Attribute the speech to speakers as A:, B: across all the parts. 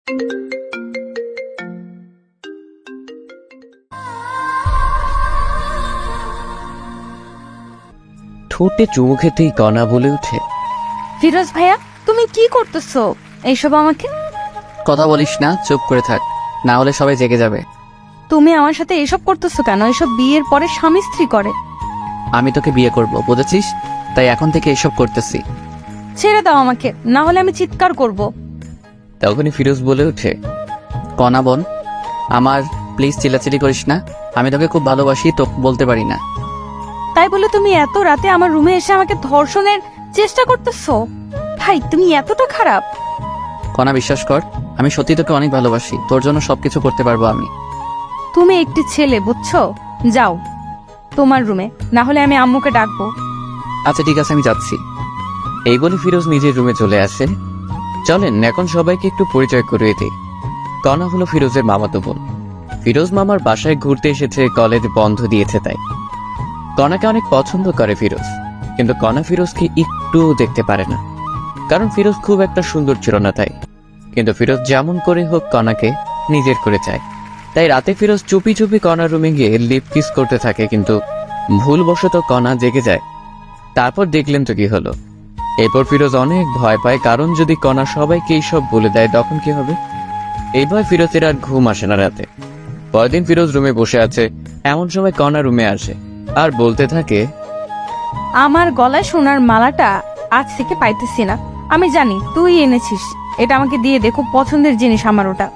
A: ঠোঁটে চুমু খেতেই কণা বলে ওঠে,
B: ফিরোজ ভাইয়া তুমি কি করতেছো এইসব? আমাকে
A: কথা বলিস না, চুপ করে থাক, না হলে সবাই জেগে যাবে।
B: তুমি আমার সাথে এসব করতেছো কেন? এসব বিয়ের পরে স্বামী স্ত্রী করে।
A: আমি তোকে বিয়ে করব, বুঝেছিস? তাই এখন থেকে এসব করতেছি।
B: ছেড়ে দাও আমাকে, না হলে আমি চিৎকার করব।
A: তখনই ফিরোজ বলে ওঠে, কণা বোন আমার, প্লিজ চিল্লাচিল্লি করিস না, আমি তোকে খুব ভালোবাসি, তো বলতে পারি না।
B: তাই বলে তুমি এত রাতে আমার রুমে এসে আমাকে ধর্ষণের চেষ্টা করতেছো? ভাই তুমি এতটা খারাপ?
A: কণা বিশ্বাস কর, আমি সত্যি তোকে অনেক ভালোবাসি, তোর জন্য সবকিছু করতে পারবো আমি।
B: তুমি একটি ছেলে, বুঝছো? যাও তোমার রুমে, না হলে আমি আম্মুকে ডাকবো।
A: আচ্ছা ঠিক আছে, আমি যাচ্ছি। এই বলে ফিরোজ নিজের রুমে চলে আসে। চলেন এখন সবাইকে একটু পরিচয় করিয়ে দিই। কণা হলো ফিরোজের মামাতো বোন। ফিরোজ মামার বাসায় ঘুরতে এসেছে, কলেজ বন্ধ দিয়েছে তাই। কণাকে অনেক পছন্দ করে ফিরোজ, কিন্তু কণা ফিরোজকে একটু দেখতে পারে না, কারণ ফিরোজ খুব একটা সুন্দর ছিল না তাই। কিন্তু ফিরোজ যেমন করে হোক কণাকে নিজের করে চায়। তাই রাতে ফিরোজ চুপি চুপি কণার রুমে গিয়ে লিপ কিস করতে থাকে, কিন্তু ভুলবশত কণা জেগে যায়। তারপর দেখলেন তো কি হলো। এরপর ফিরোজ অনেক ভয় পায়, কারণ যদি কণা সবাইকে এইসব বলে দেয় তখন কি হবে। এই ভয় ফিরোজের আর ঘুম আসে না রাতে। পরদিন ফিরোজ রুমে বসে আছে, এমন সময় কণা রুমে আসে আর বলতে থাকে,
B: আমার গলায় সোনার মালাটা আজ থেকে পাইতেছি না। আমি জানি তুই এনেছিস, এটা আমাকে দিয়ে দে, খুব পছন্দের জিনিস আমার ওটা।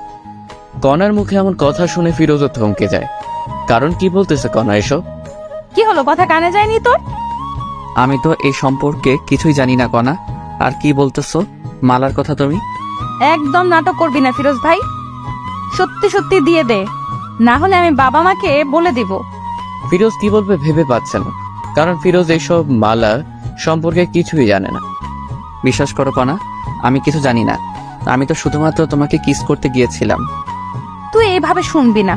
A: কণার মুখে এমন কথা শুনে ফিরোজও থমকে যায়, কারণ কি বলতেছে কণা এসব?
B: কি হলো, কথা কানে যায়নি তোর?
A: আমি তো এই সম্পর্কে কিছুই জানি না কণা, আর কি বলতেছো মালার কথা তুমি?
B: একদম নাটক করবি না ফিরোজ ভাই, সত্যি সত্যি দিয়ে দে, না হলে আমি বাবা মাকে বলে দিব।
A: ফিরোজ কি বলবে ভেবে পাচ্ছে না, কারণ ফিরোজ এইসব মালা সম্পর্কে কিছুই জানে না। বিশ্বাস করো কণা, আমি কিছু জানি না, আমি তো শুধুমাত্র তোমাকে কিস করতে গিয়েছিলাম।
B: তুই এইভাবে শুনবি না।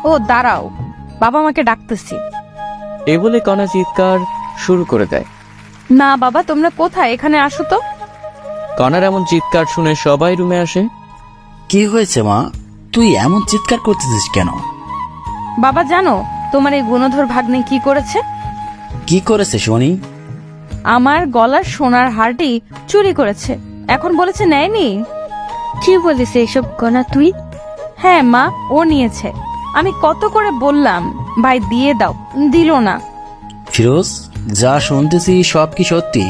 B: ও দাঁড়াও, বাবা মাকে ডাকতেছি।
A: এই বলে কণা চিৎকার শুরু করে দেয়।
B: না বাবা, তোমরা কোথায়? এখানে আসো তো।
A: কণার এমন চিৎকার শুনে সবাই রুমে আসে।
C: কি হয়েছে মা, তুই এমন চিৎকার করতেছিস কেন?
B: বাবা জানো তোমার এই গুণধর ভাগ্নে কি করেছে?
C: কি করেছে শুনি?
B: আমার গলার সোনার হারটি চুরি করেছে, এখন বলেছে নেয়নি।
D: কি বলিস এইসব কণা তুই?
B: হ্যাঁ মা, ও নিয়েছে। আমি কত করে বললাম ভাই দিয়ে দাও, দিল না।
C: ফিরোজ, যা শুনতেছি সব কি সত্যি?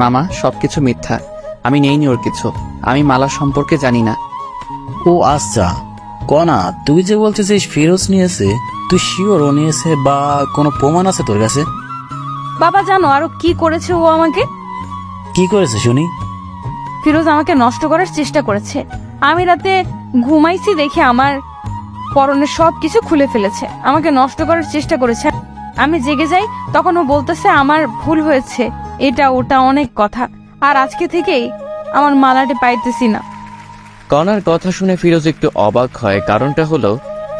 A: মামা সবকিছু মিথ্যা, আমি নেইনি ওর কিছু, আমি মালা সম্পর্কে জানি না।
C: ও আচ্ছা, কণা তুই যে বলতেছিস ফিরোজ নিয়েছে, তুই শিওর ও নিয়েছে বা কোনো প্রমাণ আছে তোর কাছে?
B: বাবা জানো আরো কি করেছে ও আমাকে?
C: কি করেছে শুনি?
B: ফিরোজ আমাকে নষ্ট করার চেষ্টা করেছে। আমি রাতে ঘুমাইছি দেখে আমার পরনের সব কিছু খুলে ফেলেছে, আমাকে নষ্ট করার চেষ্টা করেছে। আমি জেগে যাই, তখন ও বলতেছে আমার ভুল হয়েছে, এটা ওটা অনেক কথা, আর আজকে থেকেই আমার মালাটি পাইতেছি না।
A: কণার কথা শুনে ফিরোজ একটু অবাক হয়, কারণটা হলো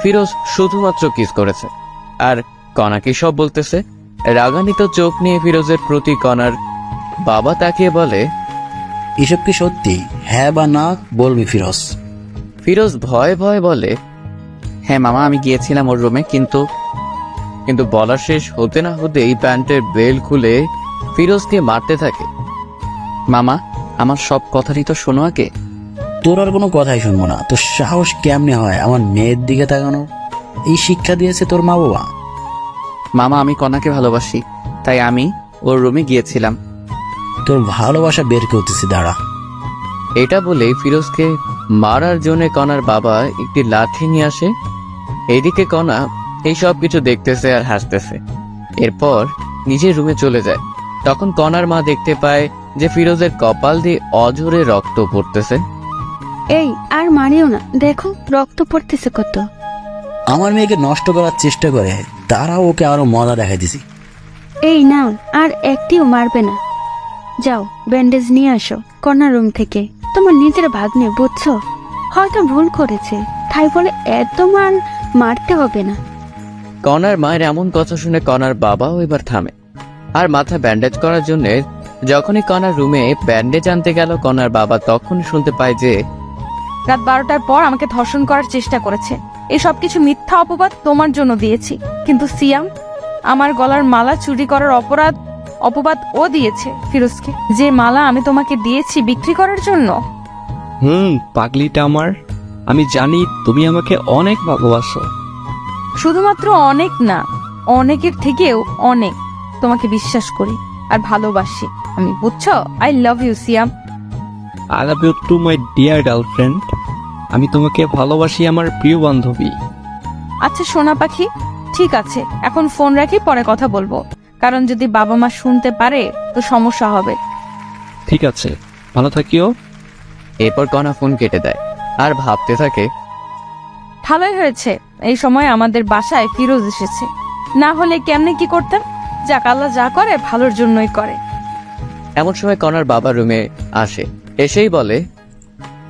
A: ফিরোজ শুধুমাত্র কিস করেছে, আর কণা কি সব বলতেছে। রাগান্বিত চোখ নিয়ে ফিরোজের প্রতি কণার বাবা তাকিয়ে বলে,
C: এসব কি সত্যি? হ্যাঁ বা না বলবি ফিরোজ।
A: ফিরোজ ভয়ে ভয়ে বলে, হ্যাঁ মামা, আমি গিয়েছিলাম ওর রুমে, কিন্তু বলা শেষ হতে না হতেই প্যান্টের বেল্ট খুলে ফিরোজকে মারতে থাকে। মামা আমার সব কথারই তো শোনো আগে।
C: তোর আর কোনো কথাই শুনবো না। তোর সাহস কেমনে হয় আমার মেয়ের দিকে তাকানো? এই শিক্ষা দিয়েছে তোর মা বাবা?
A: মামা আমি কণাকে ভালোবাসি, তাই আমি ওর রুমে গিয়েছিলাম।
C: তোর ভালোবাসা বের করতেছি, দাঁড়া।
A: এটা বলে ফিরোজকে মারার জন্য কণার বাবা একটি লাঠি নিয়ে আসে। এইদিকে কণা এই সব কিছু দেখতেছে আর হাসতেছে। এরপর নিজের রুমে চলে যায়। তখন কণার মা দেখতে পায় যে ফিরোজের কপাল দিয়ে অঝরে রক্ত পড়তেছে।
D: এই আর মারিও না, দেখো রক্ত পড়তেছে কত।
C: আমার মেয়েকে নষ্ট করার চেষ্টা করে, তারা ওকে আরো মজা দেখাই দিছি।
D: এই নাও, আর একটিও মারবে না। যাও ব্যান্ডেজ নিয়ে আসো কর্নার রুম থেকে। তোমার নিজের ভাগ্নে, বুঝছো? হয়তো ভুল করেছে, তাই বলে এত মারতে হবে না।
A: কণার মায়ের এমন কথা শুনে কণার বাবাও এবার থামে, আর মাথা ব্যান্ডেজ করার জন্য যখনই কণার রুমে ব্যান্ডেজ আনতে গেল কণার বাবা, তখন শুনতে পায় যে
B: রাত 12টার পর আমাকে ধর্ষণ করার চেষ্টা করেছে। এই সব কিছু মিথ্যা অপবাদ তোমার জন্য দিয়েছি, কিন্তু সিয়াম আমার গলার মালা চুরি করার অপবাদ ও দিয়েছে ফিরোজকে। যে মালা আমি তোমাকে দিয়েছি বিক্রি করার জন্য।
E: পাগলিটা আমার, আমি জানি তুমি আমাকে অনেক ভালোবাসো।
B: শুধুমাত্র অনেক না, অনেকের থেকেও অনেক তোমাকে বিশ্বাস করি আর ভালোবাসি আমি, বুঝছো? I love you Siam.
E: I love you too my dear girlfriend. আমি তোমাকে ভালোবাসি আমার প্রিয় বান্ধবী।
B: আচ্ছা সোনা পাখি, ঠিক আছে, এখন ফোন রাখি, পরে কথা বলবো, কারণ যদি বাবা মা শুনতে পারে তো সমস্যা হবে।
E: ঠিক আছে, ভালো থাকিও।
A: এরপর কণা ফোন কেটে দেয় আর ভাবতে থাকে,
B: ভালোই হয়েছে এই সময় আমাদের বাসায় ফিরোজ এসেছে, না হলে কেমনে কি করতাম। যাক, আল্লাহ যা করে ভালোর জন্যই করে।
A: এমন সময় কণার বাবা রুমে আসে, এসেই বলে,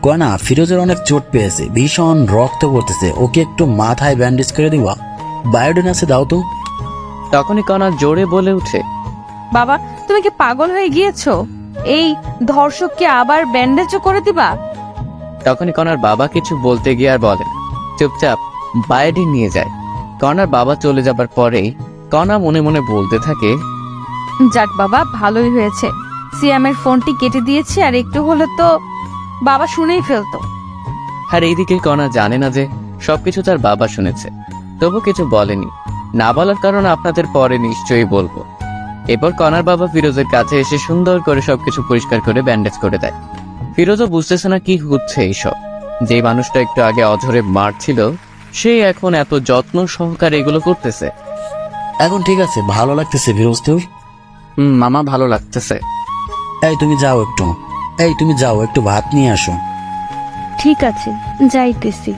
C: কনা, ফিরোজের অনেক চোট পেয়েছে, ভীষণ রক্ত পড়তেছে, ওকে একটু মাথায় ব্যান্ডেজ করে দিবা, বায়োডিন আছে দাও তো।
A: তখনই কণা জোরে বলে উঠে,
B: বাবা তুমি কি পাগল হয়ে গিয়েছো? এই ধর্ষককে আবার ব্যান্ডেজও করে দিবা?
A: তখনই কণার বাবা কিছু বলতে গিয়ে আর বলে না, চুপচাপ বায়োডিন নিয়ে যায়। কণার বাবা চলে যাবার পরেই কণা মনে মনে বলতে থাকে,
B: যাক বাবা, ভালোই হয়েছে সিয়ামের ফোনটি কেটে দিয়েছি, আর একটু হলে তো বাবা শুনেই ফেলতো।
A: আর এইদিকে কণা জানে না যে সবকিছু তার বাবা শুনেছে, তবু কিছু বলেনি। না বলার কারণ আপনাদের পরে নিশ্চয়ই বলবো। এরপর কণার বাবা ফিরোজের কাছে এসে সুন্দর করে সবকিছু পরিষ্কার করে ব্যান্ডেজ করে দেয়। ফিরোজও বুঝতেছে না কি হচ্ছে এইসব। যে মানুষটা একটু আগে অঝরে মারছিল, সে এখন এত যত্ন সহকারে এগুলো করতেছে।
C: এখন ঠিক আছে, ভালো লাগতেছে ফিরোজ তোর?
A: মামা ভালো লাগতেছে।
C: তুমি যাও একটু ভাত নিয়ে আসো।
D: ঠিক আছে, যাইতেছি।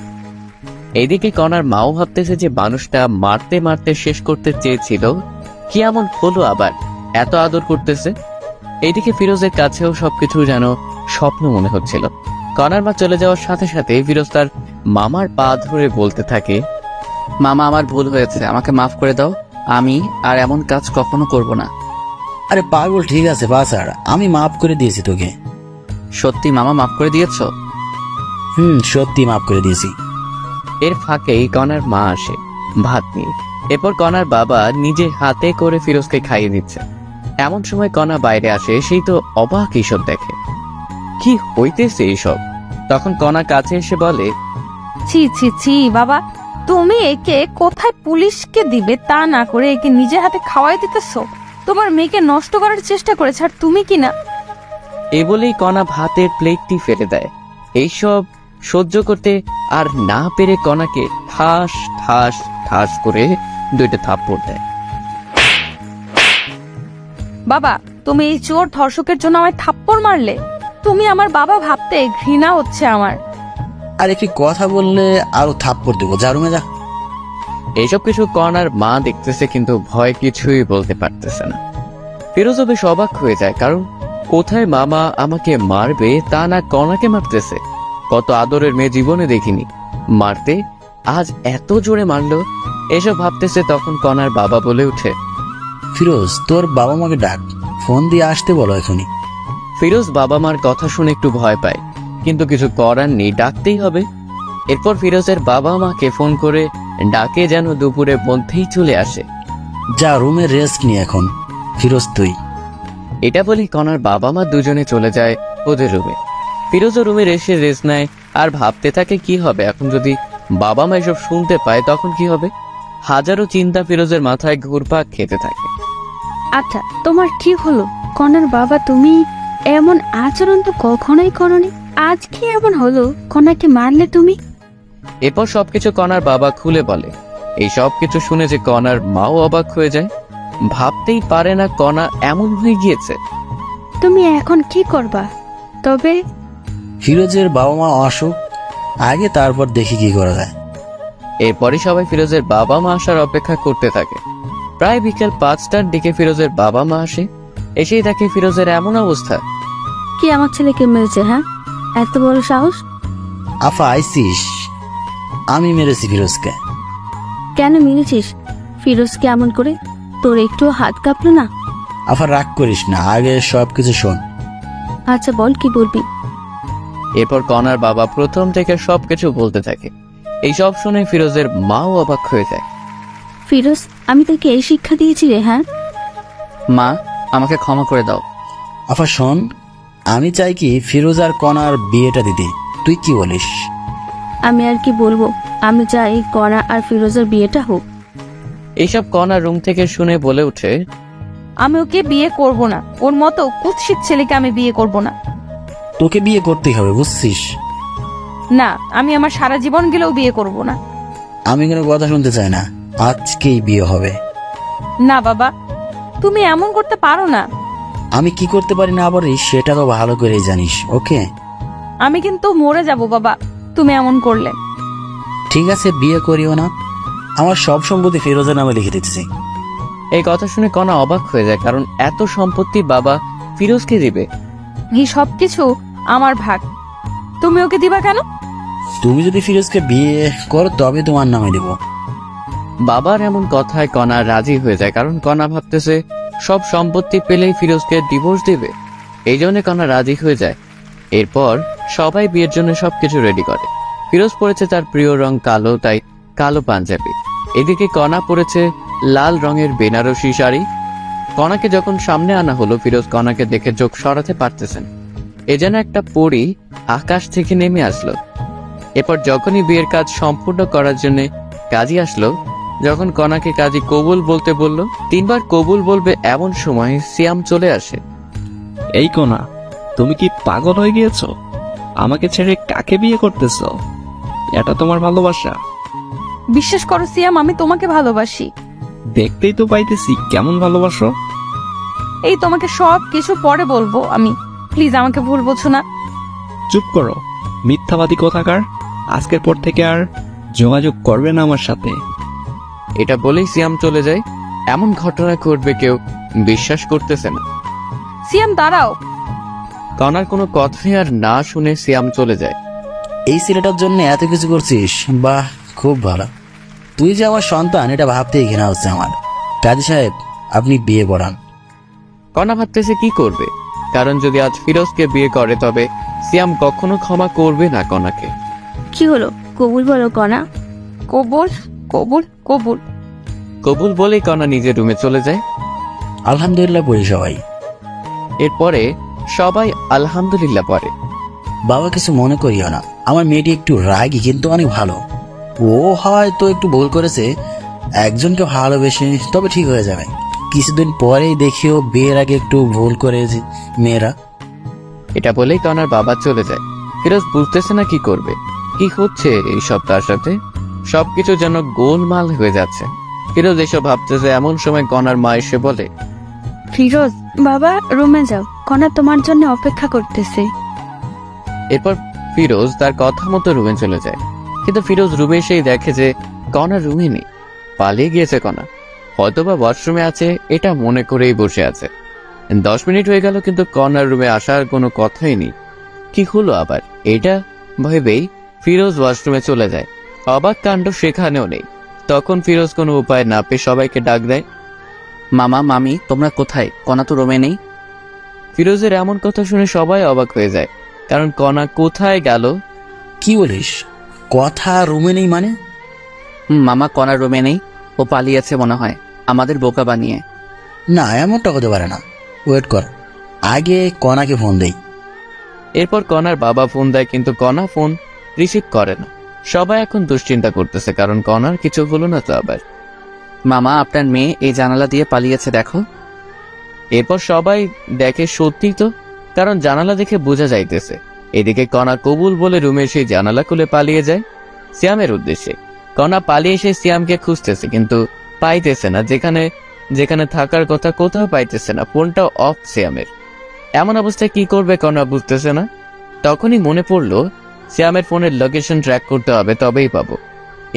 A: এইদিকে কণার মাও ভাবতেছে যে মানুষটা মারতে মারতে শেষ করতে চেয়েছিল, কি এমন হলো আবার এত আদর করতেছে। এইদিকে ফিরোজের কাছেও সবকিছু যেন স্বপ্ন মনে হচ্ছিল। কণার মা চলে যাওয়ার সাথে সাথে ফিরোজ তার মামার পা ধরে বলতে থাকে, মামা আমার ভুল হয়েছে, আমাকে মাফ করে দাও, আমি আর এমন কাজ কখনো করব না।
C: আরে পাগল, ঠিক আছে বাসার, আমি মাফ করে দিয়েছি তোকে।
A: সত্যি মামা মাফ করে দিয়েছো?
C: সত্যি মাফ করে দিয়েছি।
A: এর ফাঁকেই কণার মা আসে ভাত নিয়ে। এরপর কণার বাবা নিজে হাতে করে ফিরোজকে খাইয়ে দিচ্ছে। এমন সময় কণা বাইরে আসে, সেই তো অবাক এইসব দেখে, কি হইতেছে এইসব। তখন কণা কাছে এসে বলে,
B: ছি ছি ছি বাবা, তুমি একে কোথায় পুলিশকে দিবে তা না করে একে নিজের হাতে খাওয়াই দিতেছো। তোমার মেয়েকে নষ্ট করার চেষ্টা করেছে, আর তুমি কি না।
A: এ বলেই কণা ভাতের প্লেটটি ফেলে দেয়। এইসব সহ্য করতে আর না পেরে কণাকে ঠাস ঠাস ঠাস করে 2টা থাপ্পড় দেয়।
B: বাবা তুমি এই চোর ধর্ষকের জন্য আমায় থাপ্পড় মারলে? তুমি আমার বাবা ভাবতে ঘৃণা হচ্ছে আমার।
C: আর একটি কথা বললে আরো থাপ্পড় দেবো, যা রুমে যা।
A: এইসব কিছু কণার মা দেখতেছে, কিন্তু ভয় কিছুই বলতে পারতেছে না। ফিরোজও বেশ অবাক হয়ে যায়, কারণ কোথায় মামা আমাকে মারবে তা না কণাকে মারতেছে। কত আদরের মেয়ে জীবনে দেখিনি, মারতে আজ এত জোরে মারলো। এসব ভাবতেছে, তখন কণার বাবা বলে উঠে,
C: ফিরোজ, তোর বাবা মাকে ডাক, ফোন দিয়ে আসতে বলো এখনই।
A: ফিরোজ বাবা মার কথা শুনে একটু ভয় পায়, কিন্তু কিছু করার নেই, ডাকতেই হবে। এরপর ফিরোজের বাবা মাকে ফোন করে ডাকে যেন দুপুরের মধ্যেই চলে আসে।
C: যা রুমে রেস্ট নি এখন, ফিরোজ তুই।
A: এটা বলি কণার বাবা মা দুজনে চলে যায় ওদের রুমে। ফিরোজও রুমে এসে রেস্ট নেয় আর ভাবতে থাকে কি হবে এখন যদি বাবা মা এসব শুনতে পায়, তখন কি হবে। হাজারো চিন্তা ফিরোজের মাথায় ঘুরপাক খেতে থাকে।
D: আচ্ছা, তোমার কি হলো? কনার বাবা, তুমি এমন আচরণ তো কখনোই করনি, আজ কি এমন হলো? কনাকে মারলে তুমি?
A: এরপর সবকিছু কণার বাবা খুলে বলে। এই সবকিছু শুনে যে কণার মাও অবাক হয়ে যায়, ভাবতেই পারে না কণা এমন হয়ে গিয়েছে।
D: তুমি এখন কি করবা? তবে
C: ফিরোজের বাবা মা আসুক আগে, তারপর দেখি কি করা যায়।
A: এরপরই সবাই ফিরোজের বাবা মা আসার অপেক্ষা করতে থাকে। প্রায় বিকেল 5টার দিকে ফিরোজের বাবা মা আসে। এসেই দেখে ফিরোজের এমন অবস্থা।
D: কি আমার ছেলেকে মেরেছে? হ্যাঁ, এত বড় সাহস?
C: আফা আইসিস? আমি মেরেছি ফিরোজকে।
D: কেন মেরেছিস ফিরোজকে এমন করে? তোর একটু হাত কাঁপলো না?
C: আফা রাগ করিস না, আগে সবকিছু শোন।
D: আচ্ছা বল, কি বলবি?
A: এরপর কনার বাবা প্রথম থেকে সবকিছু বলতে থাকে। এই সব শুনে ফিরোজের মাও অবাক হয়ে যায়।
D: ফিরোজ, আমি তোকে এই শিক্ষা দিয়েছি রে? হ্যাঁ,
A: মা, আমাকে ক্ষমা করে দাও।
C: আফা শোন, আমি চাই কি ফিরোজ আর কণার বিয়েটা দিতে, তুই কি বলিস?
D: আমি আর কি বলবো, আমি চাই কণা আর ফিরোজের বিয়েটা হোক।
A: এইসব কণা রুম থেকে শুনে বলে ওঠে,
B: আমি ওকে বিয়ে করব না, ওর মতো কুৎসিত ছেলেকে আমি বিয়ে করব না।
C: তোকে বিয়ে করতেই হবে, বুঝছিস?
B: না, আমি আমার সারা জীবন গেলেও বিয়ে করব না।
C: আমি কোনো কথা শুনতে চাই না, আজকেই বিয়ে হবে।
B: না বাবা, তুমি এমন করতে পারো না।
C: আমি কি করতে পারি না পারি সেটা তো ভালো করেই জানিস, ওকে?
B: আমি কিন্তু মরে যাব বাবা তুমি এমন করলে।
C: ঠিক আছে, বিয়ে করিও না, আমার সব সম্পত্তি ফিরোজের নামে লিখে দিচ্ছি।
A: এই কথা শুনে কণা অবাক হয়ে যায়, কারণ এত সম্পত্তি বাবা ফিরোজকে দিবে।
B: এই সবকিছু আমার ভাগ, তুমি ওকে দিবা কেন?
C: তুমি যদি ফিরোজকে বিয়ে করো তবে তোমার নামে দেব।
A: বাবার এমন কথায় কণা রাজি হয়ে যায়, কারণ কণা ভাবতেছে সব সম্পত্তি পেলেই ফিরোজকে ডিভোর্স দেবে। এই জন্য কণা রাজি হয়ে যায়। এরপর সবাই বিয়ের জন্য সবকিছু রেডি করে। ফিরোজ পরেছে তার প্রিয় রং কালো, তাই কালো পাঞ্জাবি। এদিকে কণা পরেছে লাল রঙের বেনারসি শাড়ি। কণাকে যখন সামনে আনা হলো, ফিরোজ কণাকে দেখে চোখ সরাতে পারতেছেন। এ যেন একটা পরী আকাশ থেকে নেমে আসলো। এরপর যখনই বিয়ের কাজ সম্পূর্ণ করার জন্য কাজী আসলো, যখন কণাকে কাজী কবুল বলতে বলল, 3 বার কবুল বলবে এমন সময় সিয়াম চলে আসে।
E: এই কোনা, তুমি কি পাগল হয়ে গিয়েছো? আমাকে ছেড়ে কাকে বিয়ে করতেছো? এটা তোমার ভালোবাসা?
B: বিশ্বাস করো সিয়াম, আমি তোমাকে ভালোবাসি।
E: দেখতেই তো পাইতেছি কেমন ভালোবাসো।
B: এই তোমাকে সব কিছু পরে বলবো আমি, প্লিজ আমাকে ভুল বোঝো না।
E: চুপ করো, মিথ্যাবাদী কোথাকার। আজকের পর থেকে আর যোগাযোগ করবে না আমার সাথে।
A: এটা বলেই সিয়াম চলে যায়। এমন ঘটনা ঘটবে কেউ বিশ্বাস করতেছে না।
B: সিয়াম দাঁড়াও।
A: কণার কোনো কথাই আর না শুনে সিয়াম চলে যায়।
C: এই ছেলেটার জন্য এত কিছু করছিস, বাহ, খুব ভালো। তুই যে আমার সন্তান এটা ভাবতেই ঘৃণা হচ্ছে আমার। কাজী সাহেব, আপনি বিয়ে পড়ান।
A: কণা ভাবতেছে কি করবে, কারণ যদি আজ ফিরোজকে বিয়ে করে তবে সিয়াম কখনো ক্ষমা করবে না কণাকে।
D: কি হলো, কবুল বলো কণা।
B: কবুল কবুল কবুল।
A: কবুল বলেই কণা নিজের রুমে চলে যায়।
C: আলহামদুলিল্লাহ পড়ি সবাই।
A: এরপরে সবাই আলহামদুলিল্লাহ পড়ে।
C: বাবা কিছু মনে করিও না, আমার মেয়েটি একটু রাগী কিন্তু অনেক ভালো। ও হয়তো একটু ভুল করেছে, একজনকে ভালোবেসে, তবে ঠিক হয়ে যাবে। কিছুদিন পরেই দেখিও বিয়ের আগে একটু ভুল করেছে মেয়েরা।
A: এটা বলেই কণার বাবা চলে যায়। ফিরোজ বুঝতেছে না কি করবে, কি হচ্ছে এই সব তার সাথে। সবকিছু যেন গোলমাল হয়ে যাচ্ছে। ফিরোজ এসব ভাবতেছে এমন সময় কণার মা এসে বলে,
D: ফিরোজ বাবা, রুমে যাও, কণা তোমার জন্য অপেক্ষা করতেছে।
A: এরপর ফিরোজ তার কথা মতো রুমে চলে যায়। কিন্তু ফিরোজ রুমে এসেই দেখে যে কণা রুমে নেই, পালিয়ে গিয়েছে কণা। হয়তোবা ওয়াশরুমে আছে এটা মনে করেই বসে আছে। 10 মিনিট হয়ে গেল কিন্তু কণার রুমে আসার কোনো কথাই নেই। কি হলো আবার এটা ভেবেই ফিরোজ ওয়াশরুমে চলে যায়। অবাক কাণ্ড সেখানেও নেই। তখন ফিরোজ কোনো উপায় না পেয়ে সবাইকে ডাক দেয়, মামা, মামি, তোমরা কোথায়? কণা তো রুমে নেই। ফিরোজের এমন কথা শুনে সবাই অবাক হয়ে যায়, কারণ কণা কোথায় গেল।
C: কি বলিস, কথা রুমে নেই মানে?
A: মামা, কণার রুমে নেই, ও পালিয়েছে মনে হয় আমাদের বোকা বানিয়ে।
C: না, এমনটা হতে পারে না। ওয়েট কর, আগে কণাকে ফোন দেই।
A: এরপর কণার বাবা ফোন দেয়, কিন্তু কণা ফোন রিসিভ করে না। সবাই এখন দুশ্চিন্তা করতেছে, কারণ কণার কিছু হলো না তো আবার। মামা, আপনার মেয়ে এই জানালা দিয়ে পালিয়েছে দেখো। এরপর সবাই দেখে সত্যি তো, কারণ জানালা দেখে বোঝা যাইতেছে। এদিকে কণা কবুল বলে রুমে সেই জানালা খুলে পালিয়ে যায় সিয়ামের উদ্দেশ্যে। কণা পালিয়ে এসে সিয়ামকে খুঁজতেছে, কিন্তু পাইতেছে না। যেখানে যেখানে থাকার কথা কোথাও পাইতেছে না। ফোনটাও অফ সিয়ামের। এমন অবস্থায় কি করবে কণা বুঝতেছে না। তখনই মনে পড়লো সিয়ামের ফোনের লোকেশন ট্র্যাক করতে হবে, তবেই পাবো।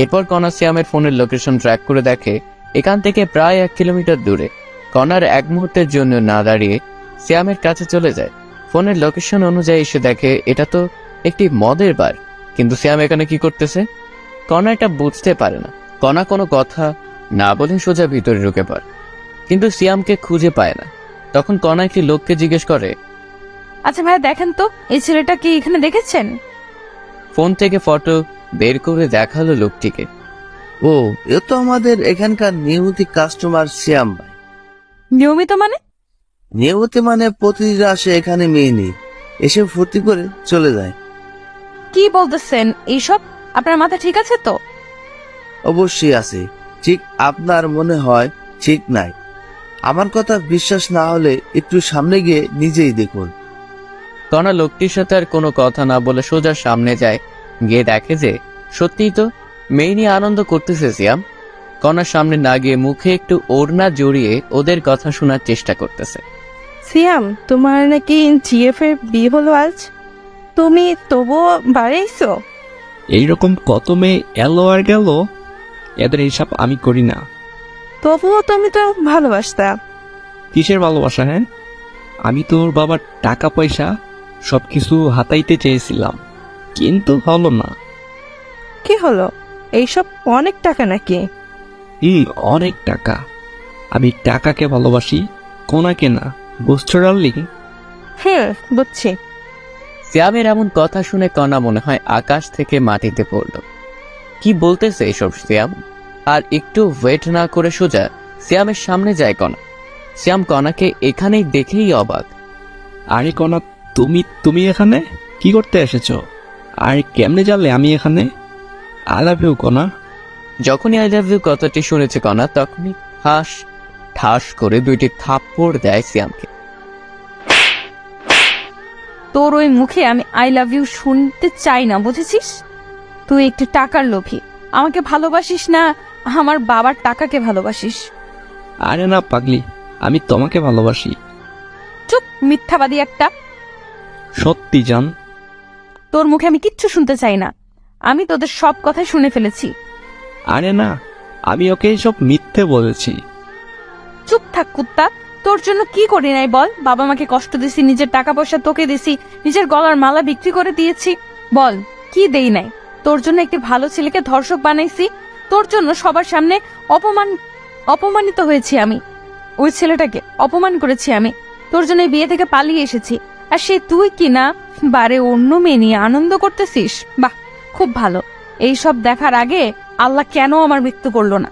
A: এরপর কণা সিয়ামের ফোনের লোকেশন ট্র্যাক করে দেখে এখান থেকে প্রায় 1 কিলোমিটার দূরে। কণার এক মুহূর্তের জন্য না দাঁড়িয়ে সিয়ামের কাছে চলে যায়। ফোনের লোকেশন অনুযায়ী এসে দেখে এটা তো একটি মদের বার, কিন্তু সিয়াম এখানে কি করতেছে। কণা এটা বুঝতে পারে না। কণা কোনো কথা না বলে সোজা ভিতরে ঢুকে পড়ে, কিন্তু সিয়ামকে খুঁজে পায় না। তখন কণা একটি লোককে জিজ্ঞেস করে,
B: আচ্ছা ভাইয়া দেখেন তো, এই ছেলেটা কি এখানে দেখেছেন?
A: ফোন থেকে ফটো বের করে দেখালো লোকটিকে।
F: ও, এ তো আমাদের এখানকার নিয়মিত কাস্টমার শ্যাম ভাই।
B: নিয়মিত মানে?
F: নিয়মিত মানে প্রতিদিন আসে এখানে মেয়ে নেই, এসে ফুর্তি করে চলে যায়।
B: কি বলতেছেন এইসব? আপনার মাথা ঠিক আছে তো?
F: অবশ্যই আছে, ঠিক আপনার মনে হয় ঠিক নাই। আমার কথা বিশ্বাস না হলে একটু সামনে গিয়ে নিজেই দেখুন।
A: কণা লোকটির সাথে আর কোনো কথা না বলে সোজা সামনে যায়। গিয়ে দেখে যে সত্যিই তো মেয়ে নিয়ে আনন্দ করতেছে সিয়াম। কণার সামনে না গিয়ে মুখে একটু ওড়না জড়িয়ে ওদের কথা শোনার চেষ্টা করতেছে।
G: সিয়াম, তোমার নাকি জিএফ এর বিয়ে হলো আজ, তুমি তবুও বাড়াইছো?
E: এইরকম কত মেয়ে এলো আর গেল, এদের এইসব আমি করি না।
G: তবুও তুমি তো ভালোবাসতা।
E: কিসের ভালোবাসা? হ্যাঁ, আমি তোর বাবার টাকা পয়সা সবকিছু হাতাইতে চেয়েছিলাম, কিন্তু হলো না।
G: কি হলো? এইসব অনেক টাকা নাকি?
E: অনেক টাকা। আমি টাকাকে ভালোবাসি, কোনাকে না। বুঝছো ডার্লিং?
G: হ্যাঁ, বুঝছি।
A: সিয়ামের এমন কথা শুনে কণা মনে হয় আকাশ থেকে মাটিতে পড়ল। কি বলতেছে এসব সিয়াম? আর একটু ওয়েট না করে সোজা সিয়ামের সামনে যায় কণা। সিয়াম কণাকে এখানেই দেখেই অবাক।
E: আরে কনা, তুমি এখানে কি করতে এসেছো? আর কেমনে জানলে আমি এখানে? আই লাভ ইউ কনা।
A: যখনই আই লাভ ইউ কথাটি শুনেছে কণা, তখনই ঠাস করে দুইটি থাপ্পড় দেয় সিয়ামকে।
B: তোর ওই মুখে আমি আই লাভ ইউ শুনতে চাই না, বুঝেছিস? তুই একটু টাকার লোভী। আমাকে ভালোবাসিস না, আমার বাবার টাকাকে ভালোবাসিস।
E: আরে না পাগলি, আমি তোমাকে ভালোবাসি।
B: চুপ, মিথ্যাবাদী একটা।
E: সত্যি জান।
B: তোর মুখে আমি কিচ্ছু শুনতে চাই না। আমি তোদের সব কথাই শুনে ফেলেছি।
E: আরে না, আমি ওকে সব মিথ্যে বলেছি।
B: চুপ থাক কুত্তা। তোর জন্য কি করি নাই বল? বাবা মাকে কষ্ট দিছি, নিজের টাকা পয়সা তোকে দিছি, নিজের গলার মালা বিক্রি করে দিয়েছি। বল কি দেই নাই? তোর জন্য একটি ভালো ছেলেকে ধর্ষক বানাইছি। তোর জন্য সবার সামনে অপমানিত হয়েছি আমি। ওই ছেলেটাকে অপমান করেছি আমি। তোর জন্য এই বিয়ে থেকে পালিয়ে এসেছি। আর সে তুই কি না বারে অন্য মেয়ে নিয়ে আনন্দ করতেছিস? বাহ, খুব ভালো। এই সব দেখার আগে আল্লাহ কেন আমার মৃত্যু করলো না?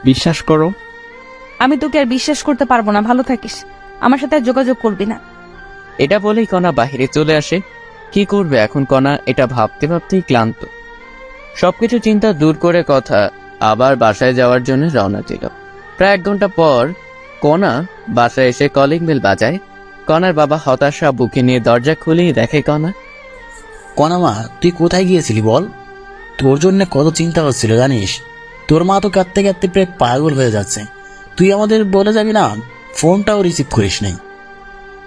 E: বিশ্বাস করো,
B: আমি তোকে আর বিশ্বাস করতে পারবো না। ভালো থাকিস, আমার সাথে আর যোগাযোগ করবি না।
A: এটা বলেই কণা বাহিরে চলে আসে। কি করবে এখন কণা, এটা ভাবতে ভাবতেই ক্লান্ত। সবকিছু চিন্তা দূর করে কথা আবার বাসায় যাওয়ার জন্য রওনা দিল। প্রায় 1 ঘন্টা পর কণা বাসায় এসে কলিং বেল বাজায়। কণার বাবা হতাশা বুকে নিয়ে দরজা খুলেই দেখে কণা।
C: কণা মা, তুই কোথায় গিয়েছিলি বল? তোর জন্য কত চিন্তা হচ্ছিল জানিস? তোর মা তো কাঁদতে কাঁদতে প্রায় পাগল হয়ে যাচ্ছে। তুই আমাদের বলে যাবি না, ফোনটাও রিসিভ করিস নাই।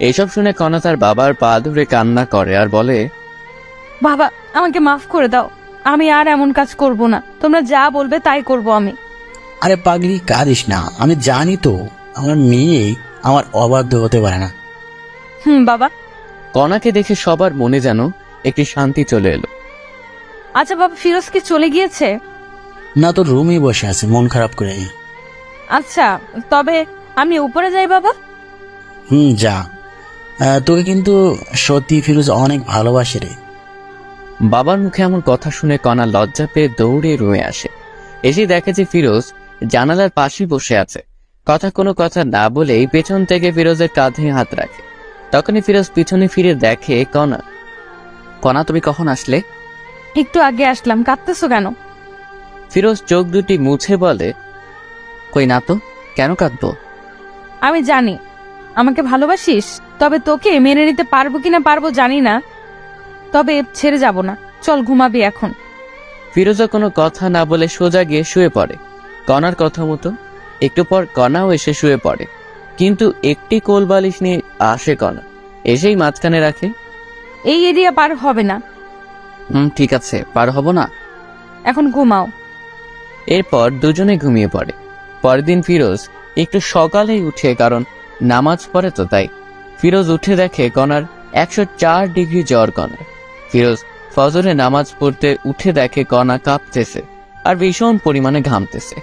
A: এইসব শুনে কণা তার বাবার পা ধরে কান্না করে আর বলে,
B: বাবা আমাকে মাফ করে দাও, আমি আর এমন কাজ করব না। তোমরা যা বলবে তাই করব আমি।
C: আরে পাগলি, কাঁদিস না। আমি জানি তো আমার মেয়ে আমার অবাধ্য হতে পারে না।
B: বাবা।
A: কণাকে দেখে সবার মনে যেন একটি শান্তি চলে এলো।
B: আচ্ছা বাবা, ফিরোজ কি চলে গিয়েছে?
C: না, তোর রুমেই বসে আছে মন খারাপ করে।
B: আচ্ছা, তবে আমি উপরে যাই বাবা।
C: যা। তোকে কিন্তু সত্যি ফিরোজ অনেক ভালোবাসে রে।
A: বাবার মুখে এমন কথা শুনে কণা লজ্জা পেয়ে দৌড়ে রুমে আসে। এসে দেখে যে ফিরোজ জানালার পাশে বসে আছে। কোনো কথা না বলেই পেছন থেকে ফিরোজের কাঁধে হাত রাখে। তখনই ফিরোজ পিছনে ফিরে দেখে কণা তুমি কখন আসলে?
B: একটু আগে আসলাম। কাঁদতেছো কেন?
A: ফিরোজ চোখ দুটি মুছে বলে, কই না তো, কেন কাঁদবো?
B: আমি জানি আমাকে ভালোবাসিস, তবে তোকে মেনে নিতে পারবো কিনা পারবো জানি না, তবে ছেড়ে যাব না। চল ঘুমাবি এখন।
A: ফিরোজা কোনো কথা না বলে সোজা গিয়ে শুয়ে পড়ে কণার কথা মতো। একটু পর কণাও এসে শুয়ে পড়ে, কিন্তু একটি কোল বালিশ নিয়ে আসে কণা, এসেই মাঝখানে রাখে।
B: এই এরিয়া পার হবে না।
A: ঠিক আছে, পার হব না।
B: এখন ঘুমাও।
A: এরপর দুজনে ঘুমিয়ে পড়ে। পরের দিন ফিরোজ একটু সকালেই উঠে, কারণ নামাজ পড়ে তো তাই। ফিরোজ উঠে দেখে কণার 104 ডিগ্রি জ্বর। কণার ফিরোজ ফজরে নামাজ পড়তে উঠে দেখে কণা কাঁপতেছে আর ভীষণ পরিমাণে ঘামতেছে।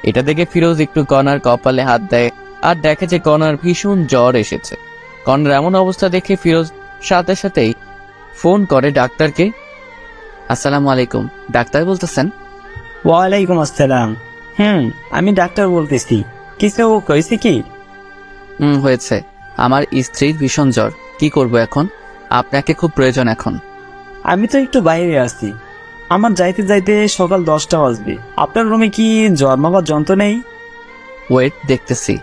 A: এটা দেখে ফিরোজ একটু কণার কপালে হাত দেয় আর দেখে যে কণার ভীষণ জ্বর এসেছে। কণার এমন অবস্থা দেখে ফিরোজ সাথে সাথেই ফোন করে ডাক্তারকে। আসসালামু আলাইকুম, ডাক্তার বলতেছেন?
H: ওয়ালাইকুম আসসালাম। আমি ডাক্তার বলতেছি। কিছু হয়েছে কি?
A: হয়েছে। আমার স্ত্রীর ভীষণ জ্বর। কি করব এখন? আপনাকে খুব প্রয়োজন এখন।
H: আমি তো একটু বাইরে আছি। আমার যাইতে যাইতে সকাল 10টা বাজবে। আপনার রুমে কি জ্বর মাপার যন্ত্র নেই?
A: ওয়েট, দেখতেছি।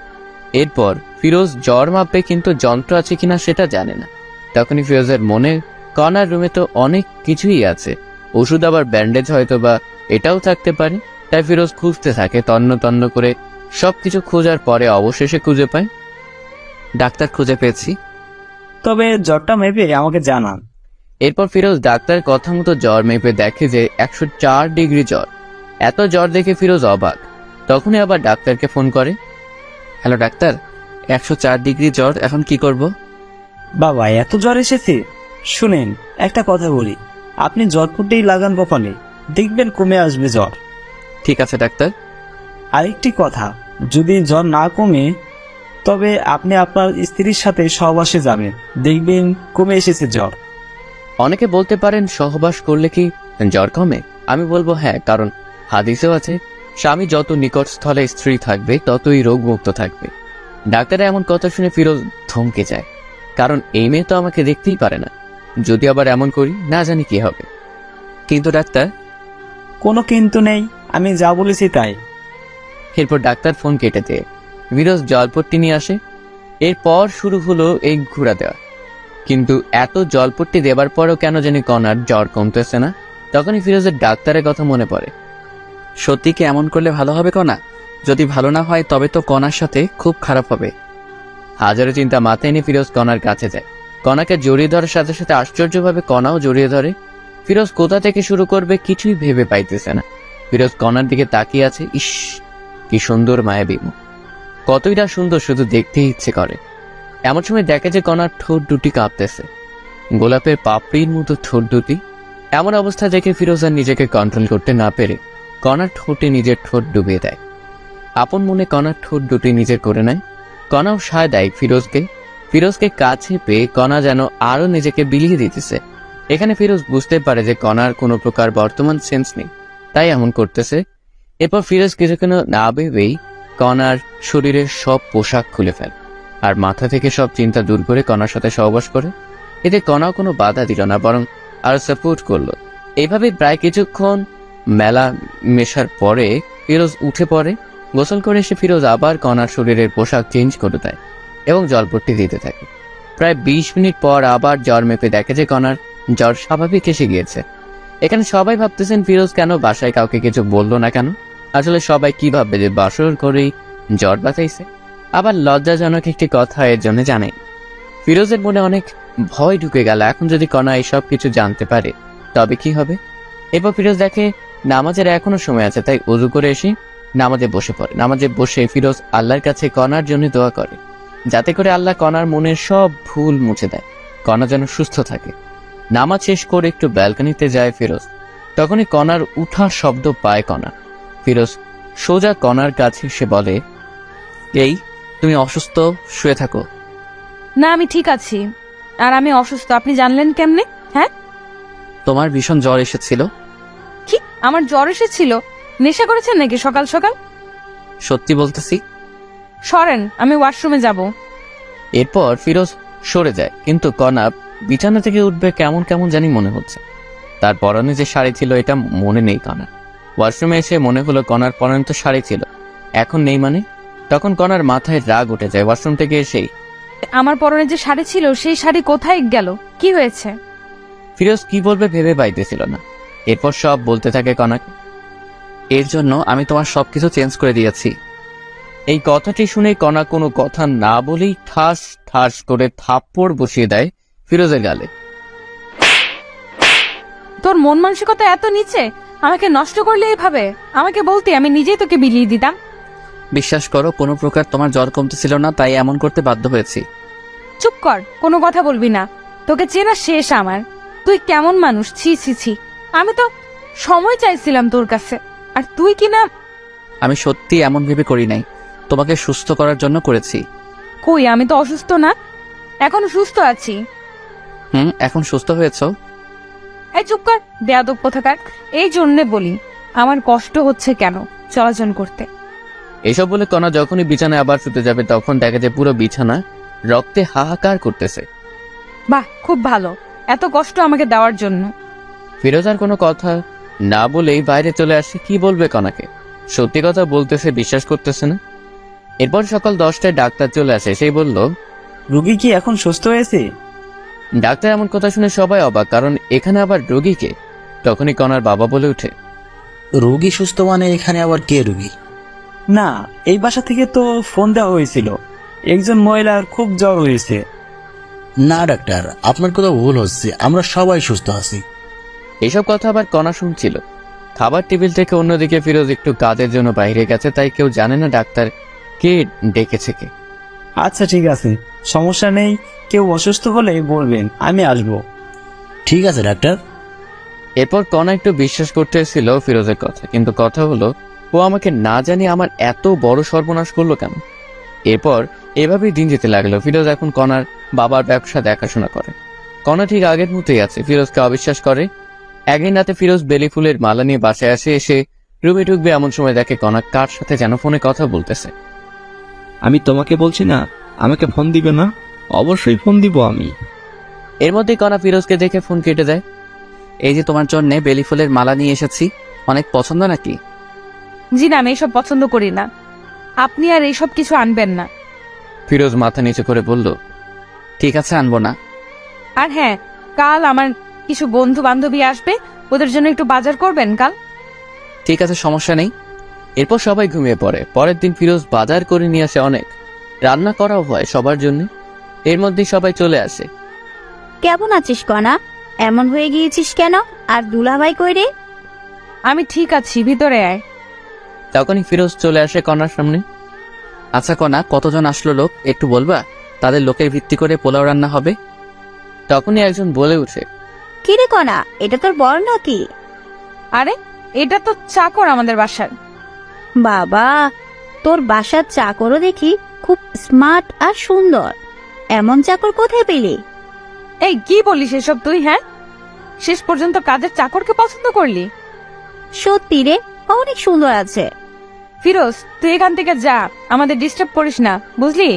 A: এরপর ফিরোজ জ্বর মাপবে, কিন্তু যন্ত্র আছে কিনা সেটা জানে না। তখনই ফিরোজের মনে, কর্নার রুমে তো অনেক কিছুই আছে, ওষুধ আবার ব্যান্ডেজ হয়তো বা এটাও থাকতে পারে। তাই ফিরোজ খুঁজতে থাকে, তন্ন তন্ন করে সবকিছু খোঁজার পরে অবশেষে খুঁজে পায়। ডাক্তার, খুঁজে পেয়েছি।
H: তবে জ্বরটা মেপে আমাকে জানান।
A: এরপর ফিরোজ ডাক্তার কথা মতো জ্বর মেপে দেখে যে 104 ডিগ্রি জ্বর। এত জ্বর দেখে ফিরোজ অবাক। তখনই আবার ডাক্তারকে ফোন করে। হ্যালো ডাক্তার, 104 ডিগ্রি জ্বর, এখন কি করব?
H: বাবা, এত জ্বর এসেছে? শুনেন, একটা কথা বলি, আপনি জ্বর ফুটেই লাগান কপালে, দেখবেন কমে আসবে জ্বর।
A: ঠিক আছে ডাক্তার।
H: আরেকটি কথা, যদি জ্বর না কমে তবে আপনি আপনার স্ত্রীর সাথে সহবাসে যাবেন, দেখবেন কমে এসেছে জ্বর।
A: অনেকে বলতে পারেন সহবাস করলে কি জ্বর কমে? আমি বলবো হ্যাঁ, কারণ হাদিসেও আছে স্বামী যত নিকট স্থলে স্ত্রী থাকবে ততই রোগমুক্ত থাকবে। ডাক্তারের এমন কথা শুনে ফিরোজ থমকে যায়, কারণ এই মেয়ে তো আমাকে দেখতেই পারে না। যদি আবার এমন করি, না জানি কি হবে। কিন্তু ডাক্তার?
H: কোনো কিন্তু নেই, আমি যা বলেছি তাই।
A: এরপর ডাক্তার ফোন কেটে দিয়ে ফিরোজ জলপট্টি নিয়ে আসে। এরপর শুরু হলো এই ঘুরা দেওয়া। কিন্তু এত জলপট্টি দেবার পরও কেন জানি কনার জ্বর কমতেছে না। তখনই ফিরোজের ডাক্তারের কথা মনে পড়ে। সত্যি কি এমন করলে ভালো হবে কণা? যদি ভালো না হয় তবে তো কণার সাথে খুব খারাপ হবে। হাজারো চিন্তা মাথায় নিয়ে ফিরোজ কণার কাছে যায়। কণাকে জড়িয়ে ধরার সাথে সাথে আশ্চর্যভাবে কণাও জড়িয়ে ধরে। ফিরোজ কোথা থেকে শুরু করবে কিছুই ভেবে পাইতেছে না। ফিরোজ কণার দিকে তাকিয়ে আছে। ইস, কি সুন্দর মায়াবী মুখ, কতই না সুন্দর, শুধু দেখতেই ইচ্ছে করে। এমন সময় দেখে যে কণার ঠোঁট দুটি কাঁপতেছে, গোলাপের পাপড়ির মতো ঠোঁট দুটি। এমন অবস্থা দেখে ফিরোজ আর নিজেকে কন্ট্রোল করতে না পেরে কণার ঠোঁটে নিজের ঠোঁট ডুবিয়ে দেয়। আপন মনে কণার ঠোঁট দুটি নিজের করে নেয়। কণাও সায় দেয় ফিরোজকে। ফিরোজকে কাছে পেয়ে কণা যেন আরো নিজেকে বিলিয়ে দিতেছে। এখানে ফিরোজ বুঝতে পারে যে কণার কোনো প্রকার বর্তমান সেন্স নেই, তাই এমন করতেছে। এরপর ফিরোজ কিছুক্ষণ না ভেবেই কণার শরীরের সব পোশাক খুলে ফেলে আর মাথা থেকে সব চিন্তা দূর করে কণার সাথে সহবাস করে। এতে কণাও কোনো বাধা দিল না, বরং আরো সাপোর্ট করলো। এইভাবে প্রায় কিছুক্ষণ মেলা মেশার পরে ফিরোজ উঠে পড়ে। গোসল করে এসে ফিরোজ আবার কণার শরীরের পোশাক চেঞ্জ করে দেয় এবং জলপট্টি দিতে থাকে। প্রায় 20 মিনিট পর আবার জ্বর মেপে দেখে যে কণার জ্বর স্বাভাবিক এসে গিয়েছে। এখানে সবাই ভাবতেছেন ফিরোজ কেন বাসায় কাউকে কিছু বললো না কেন। আসলে সবাই কি ভাববে যে বাসর করেই জ্বর বাঁচাইছে। আবার লজ্জাজনক একটি কথা এর জন্য জানে। ফিরোজের মনে অনেক ভয় ঢুকে গেল, এখন যদি কণা এইসব কিছু জানতে পারে তবে কি হবে। এরপর ফিরোজ দেখে নামাজের এখনো সময় আছে, তাই ওযু করে এসে নামাজে বসে পড়ে। নামাজে বসে ফিরোজ আল্লাহর কাছে কণার জন্য দোয়া করে, যাতে করে আল্লাহ কণার মনের সব ভুল মুছে দেয়, কণা যেন সুস্থ থাকে। নামাজ শেষ করে একটু ব্যালকনিতে যায় ফিরোজ। তখনই কণার উঠার শব্দ পায় কণা। ফিরোজ সোজা কণার কাছে এসে বলে, এই তুমি অসুস্থ, শুয়ে থাকো।
B: না, আমি ঠিক আছি। আর আমি অসুস্থ আপনি জানলেন কেমনে? হ্যাঁ,
A: তোমার ভীষণ জ্বর এসেছিল।
B: কি আমার জ্বর এসেছিল? নেশা করেছেন নাকি সকাল সকাল?
A: সত্যি বলতেছি।
B: সরেন, আমি ওয়াশরুমে যাব।
A: এরপর ফিরোজ সরে যায়, কিন্তু কণা বিছানা থেকে উঠবে কেমন কেমন জানি মনে হচ্ছে। তার পরনে যে শাড়ি ছিল এটা মনে নেই কণার। ওয়াশরুমে এসে মনে হলো কণার পরনে তো শাড়ি ছিল, এখন নেই মানে। তখন কণার মাথায় রাগ উঠে যায়। ওয়াশরুম থেকে এসেই
B: আমার পরনে যে শাড়ি ছিল সেই শাড়ি কোথায় গেল? কি হয়েছে?
A: ফিরোজ কি বলবে ভেবে পাইতেছিল না। এরপর সব বলতে থাকে কণাকে, এর জন্য আমি তোমার সবকিছু চেঞ্জ করে দিয়েছি। এই কথাটি শুনে কণা কোনো কথা না বলেই ঠাস ঠাস করে থাপ্পড় বসিয়ে দেয় ফিরোজের গালে।
B: তোর মন মানসিকতা এত নিচে, আমাকে নষ্ট করলে এভাবে? আমাকে বলতে আমি নিজেই তোকে বিলিয়ে দিতাম।
A: বিশ্বাস করো, কোনো প্রকার তোমার জ্বর কমতেছিল না, তাই এমন করতে বাধ্য হয়েছি।
B: চুপ কর, কোনো কথা বলবি না। তোকে চেনা শেষ আমার। তুই কেমন মানুষ, ছি ছি ছি। আমি তো সময় চাইছিলাম তোর কাছে, আর তুই কিনা।
A: আমি সত্যি এমন ভেবে করি নাই, তোমাকে সুস্থ করার জন্য করেছি।
B: কই, আমি তো অসুস্থ না, এখনো সুস্থ আছি।
A: এখন সুস্থ হয়েছ?
B: এই চুপ কর বেয়াদব কোথাকার। এই জন্যে বলি আমার কষ্ট হচ্ছে কেন চলাচল করতে।
A: এসব বলে কণা যখনই বিছানায় আবার শুতে যাবে তখন দেখা যায় পুরো বিছানা রক্তে হাহাকার করতেছে।
B: বাহ, খুব ভালো, এত কষ্ট আমাকে দেওয়ার জন্য।
A: ফিরোজ আর কোনো কথা না বলেই বাইরে চলে আসে। কি বলবে কণাকে? সত্যি কথা বলতেছে, বিশ্বাস করতেছে না। এরপর সকাল 10টায় ডাক্তার চলে আসে। সেই বলল,
H: রুগী কি এখন সুস্থ হয়েছে?
A: ডাক্তার এমন কথা শুনে সবাই অবাক, কারণ এখানে আবার রোগীকে। তখনই কণার বাবা বলে ওঠে,
C: রোগী সুস্থ মানে এখানে আবার কে রোগী?
H: না, এই বাসা থেকে তো ফোন দেওয়া হয়েছিল, একজন মহিলার খুব জ্বর হয়েছে।
C: না ডাক্তার, আপনার কথা ভুল হচ্ছে, আমরা সবাই সুস্থ আছি।
A: এসব কথা আবার কণা শুনছিল। খাবার টেবিল থেকে অন্যদিকে ফিরোজ একটু কাজের জন্য বাইরে গেছে, তাই কেউ জানে না ডাক্তার কে ডেকেছে কে।
H: আচ্ছা ঠিক আছে, সমস্যা নেই, কেউ অসুস্থ হলে বলবেন, আমি আসবো।
C: ঠিক আছে ডাক্তার।
A: এরপর কণা একটু বিশ্বাস করতে এসেছিল ফিরোজের কথা, কিন্তু কথা হলো ও আমাকে না জানি আমার এত বড় সর্বনাশ করলো কেন। এরপর এভাবেই দিন যেতে লাগলো। ফিরোজ এখন কণার বাবার ব্যবসা দেখাশোনা করে। কণা ঠিক আগের মতোই আছে, ফিরোজকে অবিশ্বাস করে। একদিন রাতে ফিরোজ বেলি ফুলের মালা নিয়ে বাসায় আসে। এসে রুমে ঢুকবে এমন সময় দেখে কণা কার সাথে যেন ফোনে কথা বলতেছে।
E: আমি তোমাকে বলছি না আমাকে ফোন দিবে না? অবশ্যই ফোন দিব আমি।
A: এর মধ্যে কণা ফিরোজকে দেখে ফোন কেটে দেয়। এই যে তোমার জন্য বেলি ফুলের মালা নিয়ে এসেছি, অনেক পছন্দ নাকি?
B: জি না, আমি এইসব পছন্দ করি না, আপনি আর এইসব কিছু আনবেন না।
A: ফিরোজ মাথা নিচু করে বলল, ঠিক আছে, আনবো না।
B: আর হ্যাঁ, কাল আমার কিছু বন্ধু বান্ধবী আসবে, ওদের জন্য একটু বাজার করবেন কাল।
A: ঠিক আছে, সমস্যা নেই। এরপর সবাই ঘুমিয়ে পড়ে। পরের দিন ফিরোজ বাজার করে নিয়ে আসে অনেক, রান্না করাও হয় সবার জন্য। এর মধ্যেই সবাই চলে আসে।
D: কেমন আছিস কণা? এমন হয়ে গিয়েছিস কেন? আর দুলাভাই কই রে?
B: আমি ঠিক আছি, ভিতরে আয়।
A: তখনই ফিরোজ চলে আসে কণার সামনে। আচ্ছা কণা, কতজন আসলো লোক একটু বলবা? তাদের লোকের ভিত্তি করে পোলাও রান্না হবে। তখনই একজন বলে উঠে,
D: কি রে কণা, এটা তোর বর নাকি?
B: আরে এটা তো চাকর আমাদের বাসার।
D: বাবা, তোর বাসার চাকরও দেখি খুব স্মার্ট আর সুন্দর। এমন চাকর কোথায় পেলি?
B: এই কি বলিস এসব তুই? হ্যাঁ, শেষ পর্যন্ত কাজের চাকরকে পছন্দ করলি?
D: সত্যি রে, অনেক সুন্দর আছে।
B: ফিরোজ, তুই এখান থেকে যা, আমাদের ডিস্টার্ব করিস না, বুঝলি?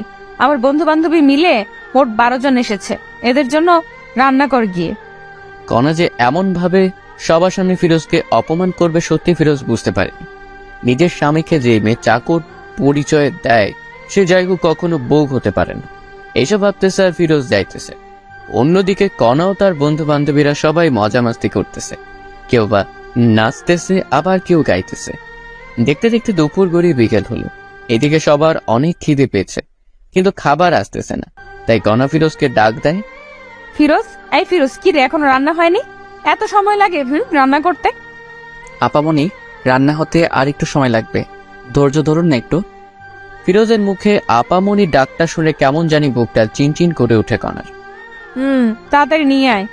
B: আমার বন্ধু বান্ধবী মিলে মোট 12 জন এসেছে, এদের জন্য রান্না কর গিয়ে।
A: কণা যে এমন ভাবে সবার সামনে ফিরোজকে অপমান করবে সত্যি ফিরোজ বুঝতে পারে। নিজের স্বামীকে যে মেয়ে চাকর পরিচয় দেয় সে জায়গা কখনো বউ হতে পারে না। এইসব ভাবতেছে আর ফিরোজ যাইতেছে। অন্যদিকে কণাও তার বন্ধু বান্ধবীরা সবাই মজা মাস্তি করতেছে, কেউ বা নাচতেছে, আবার কেউ গাইতেছে। দেখতে দেখতে দুপুর গড়িয়ে বিকেল হলো। এদিকে সবার অনেক খিদে পেয়েছে, কিন্তু খাবার আসতেছে না। তাই কণা ফিরোজকে ডাক দেয়।
B: ফিরোজ, এই ফিরোজ, কি রে এখনো রান্না হয়নি? এত সময় লাগে রান্না করতে?
A: আপামনি, রান্না হতে আর একটু সময় লাগবে, ধৈর্য ধরুন না একটু। ফিরোজের মুখে আপামনি ডাকটা শুনে কেমন জানি বুকটা চিনচিন করে উঠে কণার।
B: তাড়াতাড়ি নিয়ে আয়।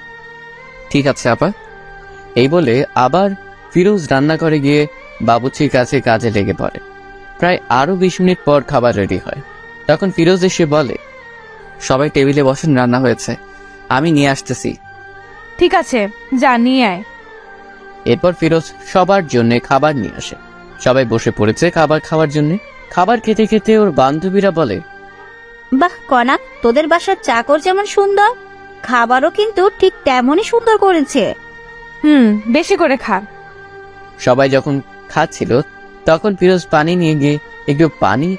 A: ঠিক আছে আপা। এই বলে আবার ফিরোজ রান্নাঘরে গিয়ে বাবুর্চির কাছে কাজে লেগে পড়ে। প্রায় আরো 20 মিনিট পর খাবার রেডি হয়। তখন ফিরোজ এসে বলে, সবাই টেবিলে বসেন, রান্না হয়েছে, আমি নিয়ে আসতেছি।
B: ঠিক আছে, যা নিয়ে আয়।
A: এরপর ফিরোজ সবার জন্য খাবার নিয়ে আসে। সবাই বসে পড়েছে খাবার খাওয়ার জন্য। খাবার খেতে খেতে ওর বান্ধবীরা বলে,
D: বাহ কণা, তোদের বাসার চাকর যেমন সুন্দর, খাবারও কিন্তু ঠিক তেমনই সুন্দর করেছে।
B: বেশি করে খা।
A: সবাই যখন খাচ্ছিল তখন ফিরোজ পানি নিয়ে গিয়ে একটু পানি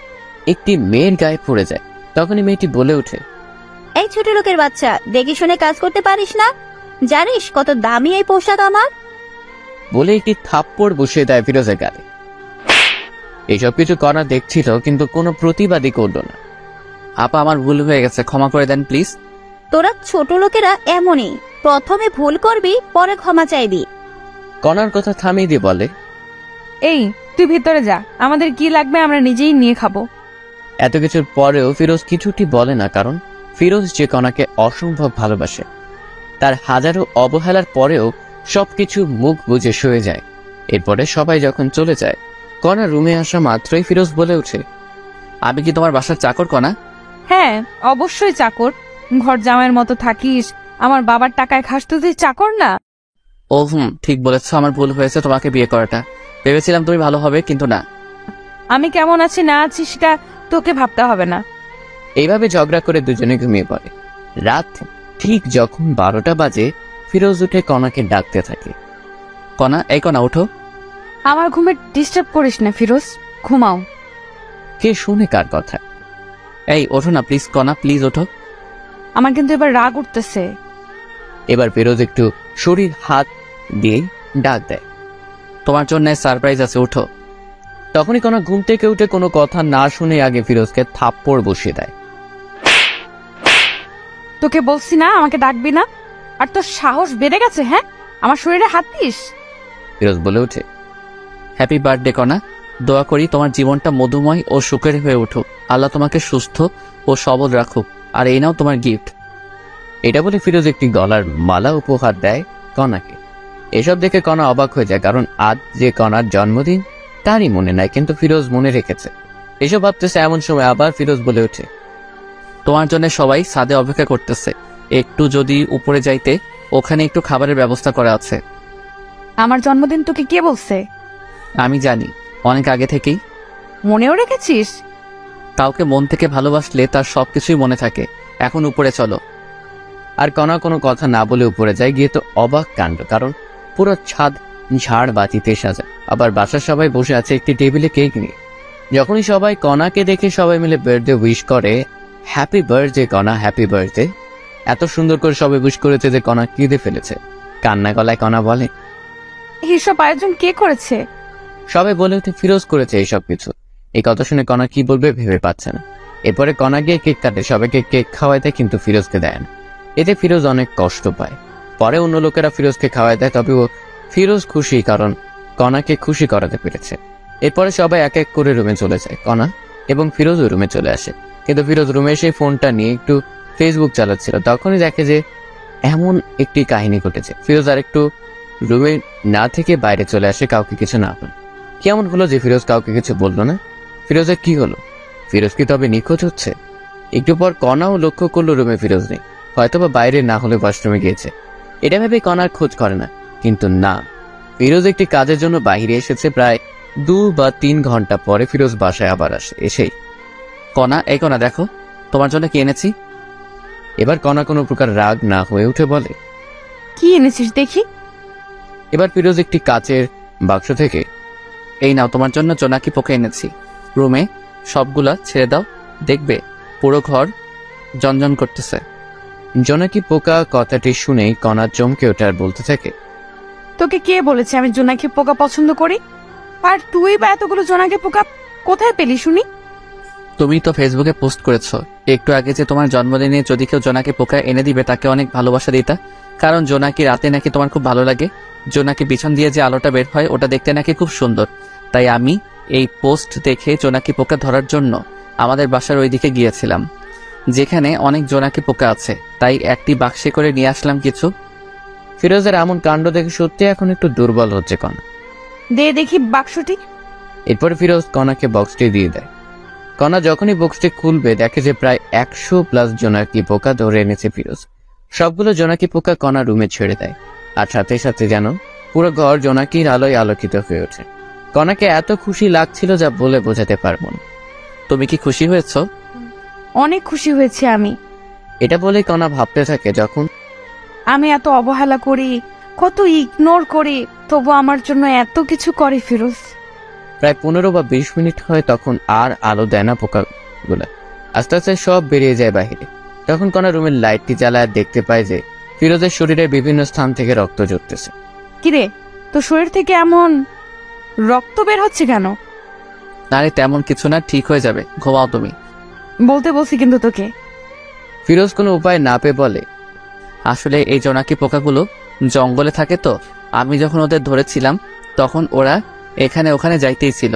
A: একটি মেয়ের গায়ে পড়ে যায়। তখনই মেয়েটি বলে ওঠে,
D: এই ছোট লোকের বাচ্চা, দেখে শুনে কাজ করতে পারিস না? জানিস কত দামি এই পোশাক আমার?
A: বলে একটি থাপ্পড় বসিয়ে দেয় ফিরোজের গালে। এইসব কিছু কণা দেখছিল, কিন্তু কোনো প্রতিবাদই করল না। আপা, আমার ভুল হয়ে গেছে, ক্ষমা করে দেন প্লিজ।
D: তোরা ছোট লোকেরা এমনই, প্রথমে ভুল করবি, পরে ক্ষমা চাইবি।
A: কণার কথা থামিয়ে দিয়ে বলে,
B: এই তুই ভিতরে যা, আমাদের কি লাগবে আমরা নিজেই নিয়ে খাবো।
A: এত কিছুর পরেও ফিরোজ কিছুটি বলে না, কারণ ফিরোজ যে কণাকে অসম্ভব ভালোবাসে। তার হাজারো অবহেলার পরেও সবকিছু মুখ বুজে সয়ে যায়। এরপরে সবাই যখন চলে যায়, কণা রুমে আসা মাত্রই ফিরোজ বলে ওঠে, আমি কি তোমার বাসার চাকর কণা?
B: হ্যাঁ, অবশ্যই চাকর। ঘর জামাইয়ের মতো থাকিস, আমার বাবার টাকায় খাস তুই চাকর না।
A: ও ঠিক বলেছ, আমার ভুল হয়েছে তোমাকে বিয়ে করাটা। ভেবেছিলাম তুমি ভালো হবে, কিন্তু না।
B: আমি কেমন আছি না আছি সেটা তোকে ভাবতে হবে না।
A: এইভাবে ঝগড়া করে দুজনে ঘুমিয়ে পড়ে। রাত ঠিক যখন 12টা বাজে, ফিরোজ উঠে কণাকে ডাকতে থাকে। কণা, এই কণা ওঠো।
B: আমার ঘুমে ডিস্টার্ব করিস না ফিরোজ, ঘুমাও।
A: কে শুনে কার কথা? এই ওঠো না প্লিজ কণা, প্লিজ ওঠো।
B: আমার কিন্তু এবার রাগ উঠতেছে।
A: এবার ফিরোজ একটু শরীর হাত দিয়ে ডাক দেয়, তোমার জন্য সারপ্রাইজ আছে, ওঠো। তখনই কণা ঘুম থেকে উঠে কোনো কথা না শুনে আগে ফিরোজকে থাপ্পড় বসিয়ে দেয়।
B: তোকে বলছি না আমাকে ডাকবি না, আর তোর সাহস বেড়ে গেছে। হ্যাঁ, আমার শরীরে হাত দিস।
A: ফিরোজ বলে ওঠে, হ্যাপি বার্থডে কণা, দোয়া করি তোমার জীবনটা মধুময় ও সুখের হয়ে উঠুক। আল্লাহ তোমাকে সুস্থ ও সবল রাখুক। আর এই নাও তোমার গিফট। এটা বলে ফিরোজ একটি গলার মালা উপহার দেয় কণাকে। এসব দেখে কণা অবাক হয়ে যায়, কারণ আজ যে কণার জন্মদিন তারই মনে নাই, কিন্তু ফিরোজ মনে রেখেছে। এসব ভাবতেছে এমন সময় আবার ফিরোজ বলে ওঠে, তোমার জন্য সবাই ছাদে অপেক্ষা করতেছে, একটু যদি উপরে যাইতে, ওখানে একটু খাবারের ব্যবস্থা করা আছে।
B: আমার জন্মদিন তোকে কে বলছে?
A: আমি জানি, অনেক আগে থেকেই।
B: মনেও রেখেছিস?
A: কাউকে মন থেকে ভালোবাসলে তার সবকিছুই মনে থাকে। এখন উপরে চলো। আর কণা কোনো কথা না বলে উপরে যায়। গিয়ে তো অবাক কাণ্ড, কারণ পুরো ছাদ ঝাড় বাতিতে সাজা। আবার বাসার সবাই বসে আছে একটি টেবিলে কেক নিয়ে। যখনই সবাই কণাকে দেখে সবাই মিলে বার্থডে উইশ করে, হ্যাপি বার্থডে কণা, হ্যাপি বার্থডে। এত সুন্দর করে সবাই উইশ করেছে যে কণা কেঁদে ফেলেছে। কান্না গলায় কণা বলে,
B: এইসব আয়োজন কে করেছে?
A: সবাই বলে ওঠে, ফিরোজ করেছে এইসব কিছু। এই কথা শুনে কণা কি বলবে ভেবে পাচ্ছে না। এরপরে কণা গিয়ে কেক কাটে, সবাইকে কেক খাওয়ায় দেয়, কিন্তু ফিরোজকে দেয় না। এতে ফিরোজ অনেক কষ্ট পায়। পরে অন্য লোকেরা ফিরোজকে খাওয়ায় দেয়, তবে ফিরোজ খুশি, কারণ কণাকে খুশি করাতে পেরেছে। এরপরে সবাই এক এক করে রুমে চলে যায়। কণা এবং ফিরোজ রুমে চলে আসে, কিন্তু ফিরোজ রুমে এসে ফোনটা নিয়ে একটু ফেসবুক চালাচ্ছিল। তখনই দেখে যে এমন একটি কাহিনী ঘটেছে। ফিরোজ আর একটু রুমে না থেকে বাইরে চলে আসে, কাউকে কিছু না বলে। কেমন হলো যে ফিরোজ কাউকে কিছু বললো না? ফিরোজের কি হলো? ফিরোজ কি তবে নিখোঁজ হচ্ছে? একটু পর কণাও লক্ষ্য করলো রুমে ফিরোজ নেই, হয়তোবা বাইরে না হলে ওয়াশরুমে গিয়েছে। এটা ভেবে কণার খোঁজ করে না, কিন্তু না, ফিরোজ একটি কাজের জন্য বাইরে এসেছে। প্রায় 2 বা 3 ঘন্টা পরে ফিরোজ বাসায় আবার আসে। এসেই, কণা, এই কণা দেখো তোমার জন্য কি এনেছি। এবার কণা কোনো প্রকার রাগ না হয়ে উঠে বলে,
B: কি এনেছিস দেখি।
A: এবার ফিরোজ একটি কাচের বাক্স থেকে, এই নাও তোমার জন্য জোনাকি পোকা এনেছি, রুমে সবগুলা ছেড়ে দাও, দেখবে পুরো ঘর জনজন করতেছে। জোনাকি পোকা কথাটি শুনেই কণা চমকে ওঠে আর বলতে থাকে,
B: তোকে কে বলেছে আমি জোনাকি পোকা পছন্দ করি? আর তুই বা এতগুলো জোনাকি পোকা কোথায় পেলি শুনি?
A: তুমি তো ফেসবুকে পোস্ট করেছো একটু আগে যে তোমার জন্মদিনে যদি কেউ জোনাকি পোকা এনে দিবে তাকে অনেক ভালোবাসা দিতা, কারণ জোনাকি রাতে নাকি তোমার খুব ভালো লাগে। জোনাকি পিছন দিয়ে যে আলোটা বের হয় ওটা দেখতে নাকি খুব সুন্দর। তাই আমি এই পোস্ট দেখে জোনাকি পোকা ধরার জন্য আমাদের বাসার ওইদিকে গিয়েছিলাম, যেখানে অনেক জোনাকি পোকা আছে। তাই একটি বাক্সে করে নিয়ে আসলাম কিছু। ফিরোজের এমন কাণ্ড দেখে সত্যি এখন একটু দুর্বল হচ্ছে কণা।
B: দে দেখি বাক্সটি।
A: এরপরে ফিরোজ কণাকে বক্সটি দিয়ে দেয়। কণা যখনই বক্সটি খুলবে দেখে যে প্রায় 100+ জোনাকি পোকা ধরে এনেছে ফিরোজ। সবগুলো জোনাকি পোকা কণা রুমে ছেড়ে দেয়, আর সাথে সাথে যেন পুরো ঘর জোনাকির আলোয় আলোকিত হয়ে ওঠে। কণাকে এত খুশি লাগছিল যা বলে বোঝাতে পারবো না। তুমি কি খুশি হয়েছ?
B: অনেক খুশি হয়েছি আমি।
A: এটা বলে কণা ভাবতে থাকে, যখন
B: আমি এত অবহেলা করি, কত ইগনোর করি, তবু আমার জন্য এত কিছু করে ফিরোজ।
A: প্রায় 15 বা 20 মিনিট হয়, তখন আর আলো দেয় না পোকাগুলা। আস্তে আস্তে সব বেরিয়ে যায় বাহিরে। তখন কণা রুমের লাইটটি জ্বালায় দেখতে পায় যে ফিরোজের শরীরের বিভিন্ন স্থান থেকে রক্ত ঝরতেছে।
B: কিরে, তোর শরীর থেকে এমন রক্ত বের হচ্ছে কেন?
A: আরে তেমন কিছু না, ঠিক হয়ে যাবে, ঘুমাও তুমি।
B: বলতে বলছি কিন্তু তোকে।
A: ফিরোজ কোনো উপায় না পেয়ে বলে, আসলে এই জোনাকি পোকাগুলো জঙ্গলে থাকে, তো আমি যখন ওদের ধরেছিলাম তখন ওরা এখানে ওখানে যাইতেই ছিল,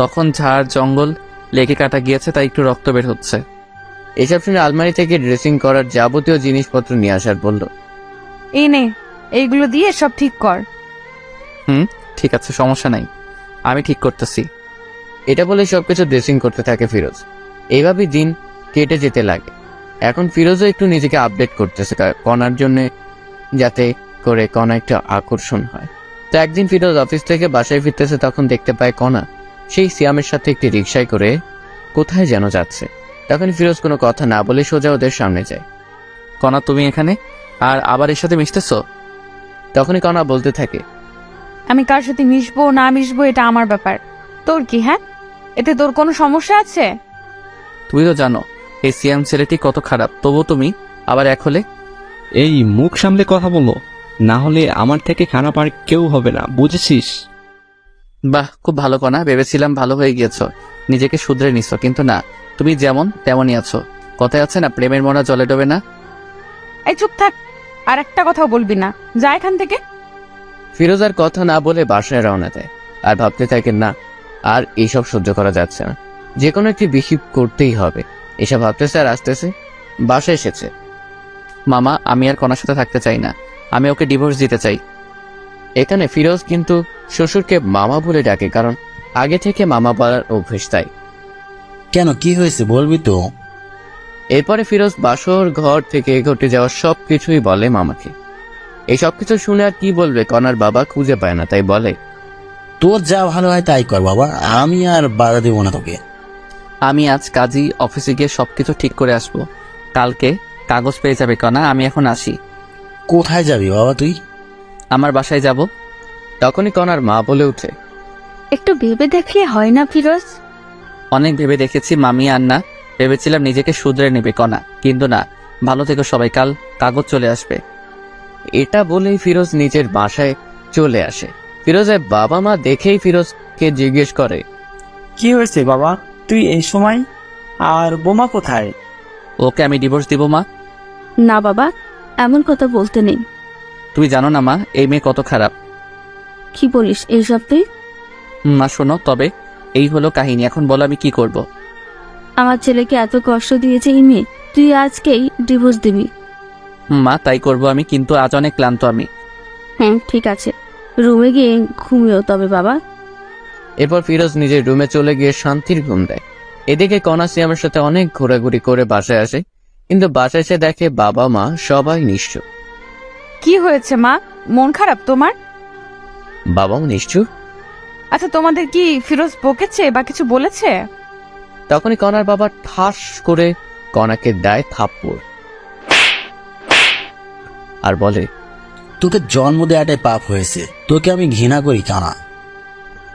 A: তখন ঝাড় জঙ্গল লেগে কাটা গিয়েছে, তাই একটু রক্ত বের হচ্ছে। এসব শুনে আলমারি থেকে ড্রেসিং করার যাবতীয় জিনিসপত্র নিয়ে আসার বলল,
B: এই নে, এইগুলো দিয়ে সব ঠিক কর।
A: ঠিক আছে, সমস্যা নাই, আমি ঠিক করতেছি। এটা বলে সবকিছু ড্রেসিং করতে থাকে ফিরোজ। এইভাবেই দিন কেটে যেতে লাগে। এখন ফিরোজও একটু নিজেকে আপডেট করতেছে কণার জন্য, যাতে করে কণা একটা আকর্ষণ হয়। তো একদিন ফিরোজ অফিস থেকে বাসায় ফিরতেছে, তখন দেখতে পায় কণা সেই সিয়ামের সাথে একটি রিকশায় করে কোথায় যেন যাচ্ছে। তখন ফিরোজ কোনো কথা না বলে সোজা ওদের সামনে যায়।
E: কণা, তুমি এখানে আর আবার এর সাথে মিশতেছো?
A: তখনই কণা বলতে থাকে,
B: আমি কার সাথে মিশবো না মিশবো এটা আমার ব্যাপার, তোর কি? হ্যাঁ, এতে তোর কোনো সমস্যা আছে?
E: তুমি তো জানো এই সিয়াম ছেলেটি কত খারাপ, তবু তুমি আবার এক হলে। এই মুখ সামলে কথা বলো, না হলে আমার থেকে খারাপ আর কেউ হবে না, বুঝেছিস?
A: বাহ, খুব ভালো কণা, ভেবেছিলাম ভালো হয়ে গিয়েছো, নিজেকে শুধরে নিছো, কিন্তু না, তুমি যেমন তেমনই আছো। কথায় আছে না, প্রেমের মরা জলে ডোবে না।
B: এই চুপ থাক, আর একটা কথাও বলবি না, যা এখান থেকে।
A: ফিরোজ আর কথা না বলে বাসায় রওনা দেয় আর ভাবতে থাকে, না আর এইসব সহ্য করা যাচ্ছে না, যে কোনো একটি বিহিব করতেই হবে। এসব ভাবতেছে আর আসতেছে বাসায় এসেছে।
E: মামা, আমি আর কণার সাথে থাকতে চাই না, আমি ওকে ডিভোর্স দিতে চাই।
A: এখানে ফিরোজ কিন্তু শ্বশুরকে মামা বলে ডাকে, কারণ আগে থেকে মামা বলার অভ্যেস তাই।
C: কেন, কি হয়েছে বলবি তো?
A: এরপরে ফিরোজ বাসর ঘর থেকে ঘটে যাওয়া সবকিছুই বলে মামাকে। এই সবকিছু শুনে আর কি বলবে, কণার বাবা খুঁজে পায় না, তাই বলে,
C: তোর যা ভালো হয় তাই কর বাবা, আমি আর বাধা দেবো না তোকে।
E: আমি আজ কাজী অফিসে গিয়ে সবকিছু ঠিক করে আসবো, কালকে কাগজ পেয়ে যাবে কণা, আমি এখন আসি।
C: কোথায় যাবি বাবা তুই?
E: আমার বাসায় যাব।
A: তখনই কণার মা বলে উঠে,
D: একটু ভেবে দেখলে হয় না ফিরোজ?
E: অনেক ভেবে দেখেছি মামি, আর না, ভেবেছিলাম নিজেকে শুধরে নেবে কণা, কিন্তু না। ভালো থেকো সবাই, কাল কাগজ চলে আসবে।
A: এটা বলেই ফিরোজ নিজের বাসায় চলে আসে। ফিরোজের বাবা মা দেখেই ফিরোজকে জিজ্ঞেস করে,
H: কি হয়েছে বাবা, তুই এই সময়? আর বোমা কোথায়?
E: ওকে আমি ডিভোর্স দিব মা।
D: না বাবা, এমন কথা বলতে নেই।
E: তুমি জানো না মা, এই মেয়ে কত খারাপ।
D: কি বলিস এইসব তুই?
E: মা শোনো, তবে এই হলো কাহিনী, এখন বলো আমি কি করব।
D: আমার ছেলেকে এত কষ্ট দিয়েছে এই মেয়ে, তুই আজকেই ডিভোর্স দিবি?
E: মা তাই করব আমি, কিন্তু আজ অনেক ক্লান্ত আমি।
D: হ্যাঁ ঠিক আছে, রুমে গিয়ে ঘুমিও তবে বাবা।
A: এরপর ফিরোজ নিজের রুমে চলে গিয়ে শান্তির ঘুম দেয়। এদিকে কণা সিয়ামের সাথে অনেক ঘোরাঘুরি করে বাসায় আসে, কিন্তু বাসায় এসে দেখে বাবা মা সবাই নিশ্চুপ।
B: কি হয়েছে মা, মন খারাপ তোমার?
A: বাবাও নিশ্চুপ।
B: আচ্ছা, তোমাদের কি ফিরোজ বকেছে বা কিছু বলেছে?
A: তখনই কণার বাবা ঠাস করে কণাকে দেয় থাপ্পড় আর বলে,
C: তোকে জন্ম দেওয়াটাই পাপ হয়েছে, তোকে আমি ঘৃণা করি কানা।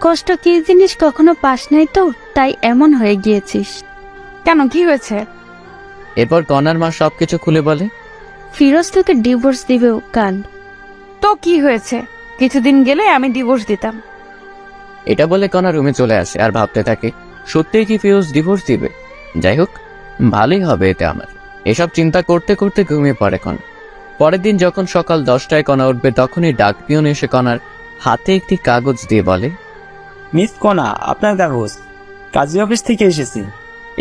D: কষ্ট কি জিনিস কখনো পাস নাই তো, তাই এমন হয়ে গিয়েছিস।
B: কেন, কি হয়েছে?
A: এরপর কণার মা সবকিছু খুলে বলে,
D: ফিরোজ তোকে ডিভোর্স দিবে কান।
B: তো কি হয়েছে, কিছুদিন গেলে আমি ডিভোর্স দিতাম।
A: এটা বলে কণা রুমে চলে আসে আর ভাবতে থাকে, সত্যিই কি ফিরোজ ডিভোর্স দিবে? যাই হোক, ভালোই হবে এতে আমার। এসব চিন্তা করতে করতে ঘুমিয়ে পড়ে কণা। পরের দিন যখন সকাল 10টায় কণা উঠবে, তখনই ডাক পিয়ন এসে কণার হাতে একটি কাগজ দিয়ে বলে,
H: মিস কণা, আপনার কাগজ কাজী অফিস থেকে এসেছে,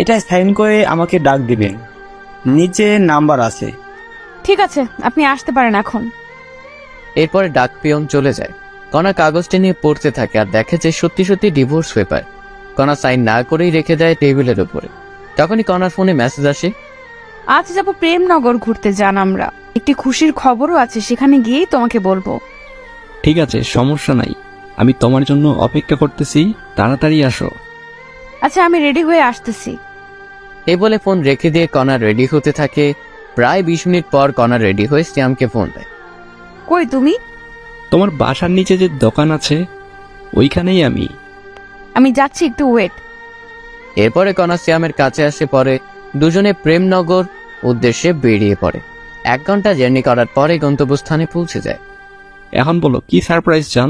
H: এটা সাইন করে আমাকে ডাক দিবেন, নিচে নাম্বার আছে।
B: ঠিক আছে, আপনি আসতে পারেন এখন।
A: এরপরে ডাক পিয়ন চলে যায়। কণা কাগজটি নিয়ে পড়তে থাকে আর দেখে যে সত্যি সত্যি ডিভোর্স পেপার। কণা সাইন না করেই রেখে দেয় টেবিলের উপরে। তখনই কণার ফোনে মেসেজ আসে,
B: আজ যাব প্রেমনগর ঘুরতে, যান আমরা, একটি খুশির খবরও আছে, সেখানে গিয়েই তোমাকে বলবো।
E: ঠিক আছে, সমস্যা নাই, আমি তোমার জন্য অপেক্ষা করতেছি, তাড়াতাড়ি আসো।
B: আচ্ছা, আমি রেডি হয়ে আসতেছি।
A: এই বলে ফোন রেখে দিয়ে কণা রেডি হতে থাকে। প্রায় 20 মিনিট পর কণা রেডি হয়ে শ্যামকে ফোন দেয়।
B: কই তুমি?
E: তোমার বাসার নিচে যে দোকান আছে ওইখানেই
B: আমি যাচ্ছি, একটু ওয়েট।
A: এরপরে কণা শ্যামের কাছে আসে, পরে দুজনে প্রেমনগর উদ্দেশ্যে বেরিয়ে পড়ে। 1 ঘন্টা জার্নি করার পরে গন্তব্যস্থানে পৌঁছে যায়।
E: এখন বলো কি সারপ্রাইজ চান?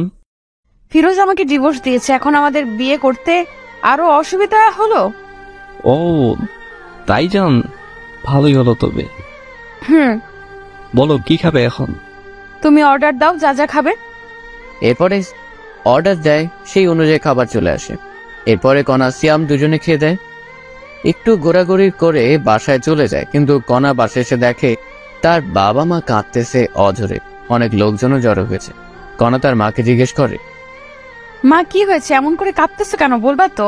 B: ফিরোজ আমাকে ডিভোর্স দিয়েছে, এখন আমাদের বিয়ে করতে আরো অসুবিধা হলো।
E: ও তাই জান, ভালোই হলো তবে। বলো কি খাবে এখন?
B: তুমি অর্ডার দাও, যা যা খাবে।
A: এরপরে অর্ডার দেয়, সেই অনুযায়ী খাবার চলে আসে। এরপরে কণা শ্যাম দুজনে খেয়ে দেয়। একটু ঘোরাঘুরি করে বাসায় চলে যায়, কিন্তু কণা বাসায় এসে দেখে তার বাবা মা কাঁদতেছে অঝরে। অনেক লোকজনও জড়ো হয়েছে। কণা তার মাকে জিজ্ঞেস করে,
B: মা কি হয়েছে, এমন করে কাঁদতেছো কেন, বলবা তো?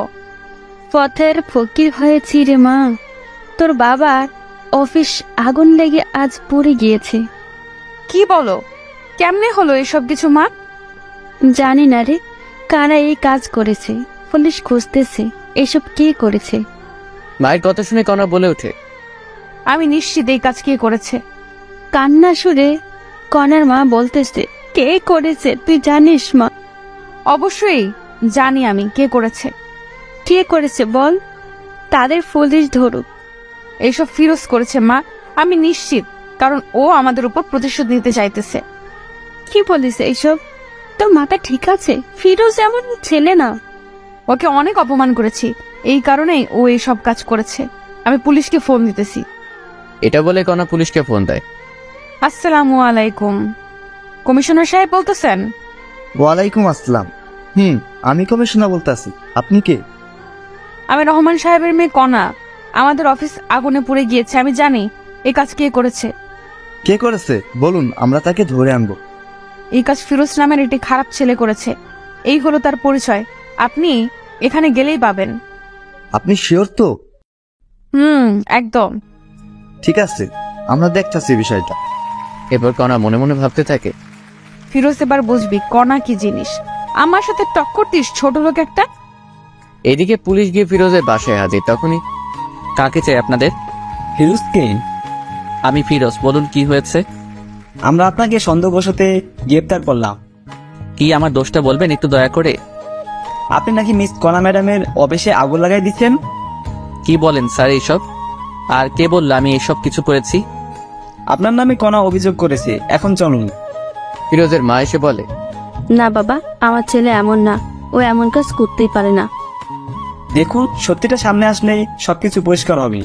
D: পথের ফকির হয়েছি রে মা, তোর বাবার অফিস আগুন লেগে আজ পুড়ে গিয়েছে।
B: কি বলো? কেমনে হলো এসব কিছু মা?
D: জানি না রে, কারা এই কাজ করেছে। পুলিশ খুঁজতেছে এসব কে করেছে।
A: মায়ের কথা শুনে কণা বলে ওঠে,
B: আমি নিশ্চিত এই কাজ কে করেছে।
D: কান্না সুরে কনার মা বলতেছে, কে করেছে তুই জানিস মা?
B: অবশ্যই জানি আমি কে করেছে।
D: কে করেছে বল, তাদের পুলিশ ধরুক।
B: এইসব ফিরোজ করেছে মা, আমি নিশ্চিত, কারণ ও আমাদের উপর প্রতিশোধ নিতে চাইতেছে।
D: কি বলিস এইসব? তোর মাথা ঠিক আছে? ফিরোজ এমন ছেলে না।
B: ওকে অনেক অপমান করেছি, এই কারণেই ও এই সব কাজ করেছে। আমি পুলিশকে ফোন দিতেছি।
A: এটা বলে কণা পুলিশকে ফোন দেয়।
B: আসসালামু আলাইকুম, কমিশনার সাহেব বলতেছেন?
I: ওয়ালাইকুম আসসালাম। আমি কমিশনার বলতেছি, আপনি কে?
B: আমি রহমান সাহেবের মেয়ে কণা। আমাদের অফিস আগুনে পুড়ে গিয়েছে, আমি জানি এই কাজ কে করেছে।
I: কে করেছে বলুন, আমরা তাকে ধরে আনবো।
B: এই কাজ ফিরোজ নামের একটি খারাপ ছেলে করেছে। এই হলো তার পরিচয়, আপনি এখানে গেলেই পাবেন।
I: আপনি শিওর তো?
B: একদম।
I: ঠিক আছে, আমরা দেখতেছি বিষয়টা।
A: এরপর কণা মনে মনে ভাবতে থাকে,
B: ফিরোজ এবার বুঝবি কণা কি জিনিস। আমার সাথে টক্কর দিস ছোট লোক একটা।
A: এদিকে পুলিশ গিয়ে ফিরোজের বাসায় হাজির। তখনই,
E: কাকে চাই আপনাদের?
H: ফিরোজকে?
E: আমি ফিরোজ, বলুন কি হয়েছে?
H: আমরা আপনাকে সন্দেহবশতে গ্রেপ্তার করলাম।
E: কি আমার দোষটা বলবেন একটু দয়া করে?
H: আপনি নাকি মিস কণা ম্যাডামের অফিসে আগুন লাগাই দিচ্ছেন।
E: কি বলেন স্যার এইসব? আর কে বলল আমি এইসব কিছু করেছি?
H: আপনার নামে কণা অভিযোগ করেছে, এখন চলুন।
A: ফিরোজের মা এসে বলে,
D: না বাবা, আমার ছেলে এমন না, ও এমন কাজ করতেই পারে না।
H: দেখুন, সত্যিটা সামনে আসলে সবকিছু পরিষ্কার হবে।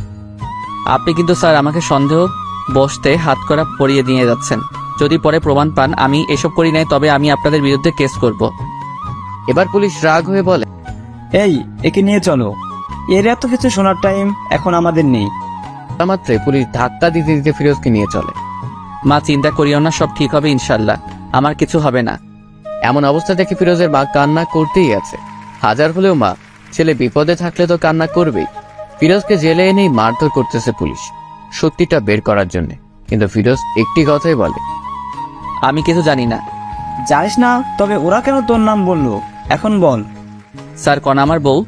E: আপনি কিন্তু স্যার আমাকে সন্দেহ বসতে হাত করা পরিয়ে দিয়ে যাচ্ছেন। যদি পরে প্রমাণ পান আমি এসব করি নাই, তবে আমি আপনাদের বিরুদ্ধে কেস করব।
A: এবার পুলিশ রাগ হয়ে বলে,
H: এই, একে নিয়ে চলো। এর এত কিছু শোনার টাইম এখন আমাদের নেই।
A: মাত্রই পুলিশ ধাক্কা দিতে দিতে ফিরোজকে নিয়ে চলে।
E: মা চিন্তা করিও না, সব ঠিক হবে ইনশাল্লাহ, আমার কিছু হবে না।
A: এমন অবস্থা দেখে ফিরোজের মা কান্না করতেই আছে। হাজার হলেও মা, ছেলে বিপদে থাকলে তো কান্না করবেই। ফিরোজকে জেলে এনেই মারধর করতেছে পুলিশ, সত্যিটা বের করার জন্য। কিন্তু ফিরোজ একটি কথাই বলে,
E: আমি কিছু জানি না।
H: জানিস না? তবে ওরা কেন তোর নাম বললো এখন বল।
E: স্যার কণা আমার বউ।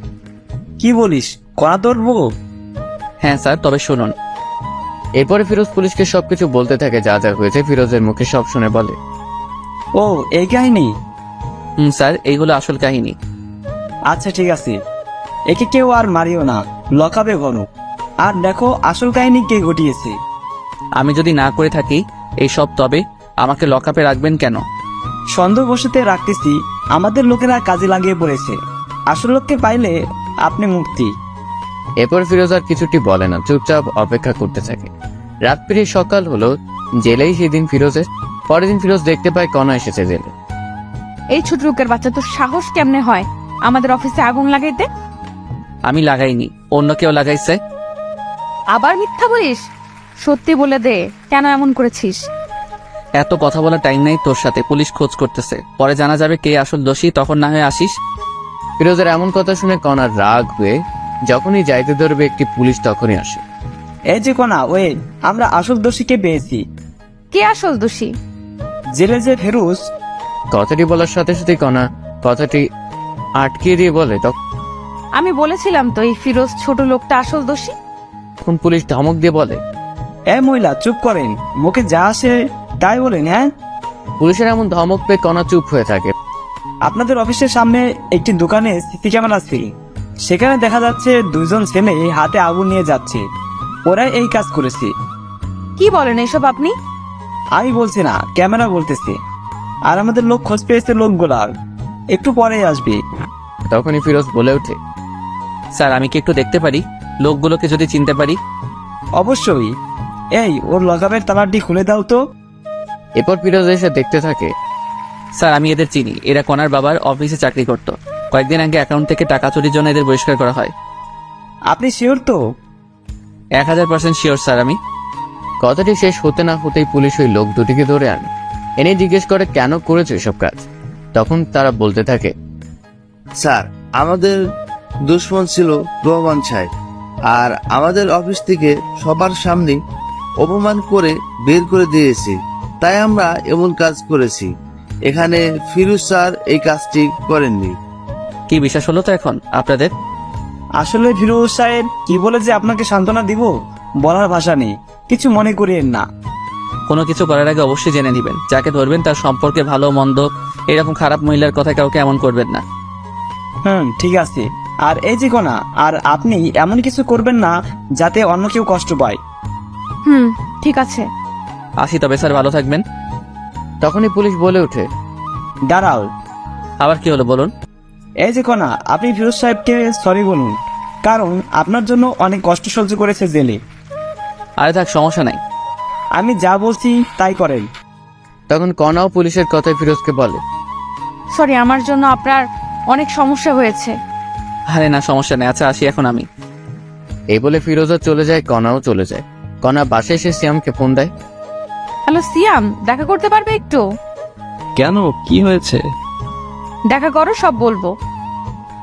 H: কি বলিস, কণা তোর বউ?
E: হ্যাঁ স্যার, তবে শুনুন।
A: এরপরে ফিরোজ পুলিশকে সবকিছু বলতে থাকে, যা যা হয়েছে ফিরোজের মুখে সব শুনে বলে,
H: ও এই কাহিনী?
E: স্যার এইগুলো আসল কাহিনী।
H: আচ্ছা ঠিক আছে, একে কেউ আর মারিও না, লকাবে গণ। আর দেখো আসল কাহিনী কে ঘটিয়েছে।
E: আমি যদি না করে থাকি এইসব, তবে আমাকে লকআপে রাখবেন কেন?
H: সন্দেহবশতে রাখতেছি, আমাদের লোকেরা কাজে লাগিয়ে পড়েছে। আসল লোককে পাইলে আপনি মুক্তি।
A: এরপর ফিরোজ আর কিছুটি বলে না, চুপচাপ অপেক্ষা করতে থাকে। রাত পেরিয়ে সকাল হলো, জেলেই সেদিন ফিরোজের। পরের দিন ফিরোজ দেখতে পায় কণা এসেছে জেলে।
B: এই ছোট লোকের বাচ্চা, তোর সাহস কেমনে হয় আমাদের অফিসে আগুন লাগাইতে?
E: আমি লাগাইনি, অন্য কেউ লাগাইছে।
B: আবার মিথ্যা বলিস? সত্যি বলে দে, কেন এমন করেছিস?
E: এত কথা বলার টাইম নাই তোর সাথে, পুলিশ খোঁজ করতেছে, পরে জানা যাবে কে আসল দোষী, তখন না হয় আসিস।
A: ফিরোজের এমন কথা শুনে কণার রাগ হয়ে যখনই যাইতে ধরবে একটি পুলিশ তখনই আসে।
H: এই যে কণা, ওয়ে, আমরা আসল দোষীকে পেয়েছি।
B: কে আসল দোষী?
H: জেলে যে ফিরোজ।
A: কথাটি বলার সাথে সাথে কণা কথাটি আটকে দিয়ে বলে,
B: আমি বলেছিলাম তো এই ফিরোজ ছোট লোকটা আসল দোষী।
A: তখন পুলিশ ধমক দিয়ে বলে,
H: এ মহিলা চুপ করেন, মুখে যা আসে তাই বলেন। হ্যাঁ,
A: পুলিশের এমন ধমক পেয়ে কণা চুপ হয়ে থাকে।
H: আপনাদের অফিসের সামনে একটি দোকানে সিসি ক্যামেরা ছিল, সেখানে দেখা যাচ্ছে দুইজন ছেলে হাতে আগুন নিয়ে যাচ্ছে। ওরা এই কাজ করেছে।
B: কি বলেন এসব আপনি?
H: আমি বলছি না, ক্যামেরা বলতেছে। আর আমাদের লোক খোঁজ পেয়েছে লোকগুলার, একটু পরে আসবে।
A: তখনই ফিরোজ বলে ওঠে,
E: স্যার আমি কি একটু দেখতে পারি লোকগুলোকে, যদি চিনতে পারি?
H: অবশ্যই। এই, ওর লকআপের তালাটি খুলে দাও তো।
A: এরপর ফিরোজ এসে দেখতে থাকে,
E: স্যার আমি এদের চিনি, এরা কণার বাবার অফিসে চাকরি করত। কয়েকদিন আগে অ্যাকাউন্ট থেকে টাকা চুরির জন্য এদের বহিষ্কার করা হয়।
H: আপনি শিওর তো?
E: 1000% শিওর স্যার আমি।
A: কথাটি শেষ হতে না হতেই পুলিশ ওই লোক দুটিকে ধরে আনে, এনে জিজ্ঞেস করে কেন করেছে এসব কাজ। তখন তারা বলতে থাকে,
F: স্যার, আমাদের দুশ্মন ছিল রহমান সাহেব। আর আমাদের অফিস থেকে সবার সামনে অপমান করে বের করে দিয়েছে, তাই আমরা এমন কাজ করেছি। এখানে ফিরোজ স্যার এই কাজটি করেননি।
E: কি বিশ্বাস হলো তো এখন আপনাদের?
H: আসলে ফিরোজ সাহেব কি বলে যে আপনাকে সান্ত্বনা দিব বলার ভাষা নেই, কিছু মনে করিয়েন না।
E: কোনো কিছু করার আগে অবশ্যই জেনে নেবেন, যাকে ধরবেন তার সম্পর্কে ভালো মন্দ এরকম খারাপ মহিলার কথা কাউকে এমন করবেন না।
H: ঠিক আছে। আর এই যে কোনা, আর আপনি এমন কিছু করবেন না যাতে অন্য কেউ কষ্ট পায়।
B: ঠিক আছে।
E: আসি তবে স্যার, ভালো থাকবেন।
A: তখনই পুলিশ বলে ওঠে,
H: দাঁড়াও,
E: আবার কি হলো বলুন?
H: এই যে কোনা, আপনি ফিরোজ সাহেবকে সরি বলুন, কারণ আপনার জন্য অনেক কষ্ট সহ্য করেছে জেলে।
E: আরে থাক, সমস্যা নাই।
H: আমি যা বলছি তাই করেন।
A: তখন কণাও পুলিশের কথায় ফিরোজকে বলে,
B: সরি, আমার জন্য আপনার অনেক সমস্যা হয়েছে।
E: আরে না, সমস্যা নেই। আচ্ছা আসি এখন আমি।
A: এই বলে ফিরোজও চলে যায়, কণাও চলে যায়। কণা বাসায় এসে সিয়ামকে ফোন দেয়।
B: হ্যালো সিয়াম, দেখা করতে পারবে একটু?
E: কেন, কি হয়েছে?
B: দেখা করো, সব বলবো।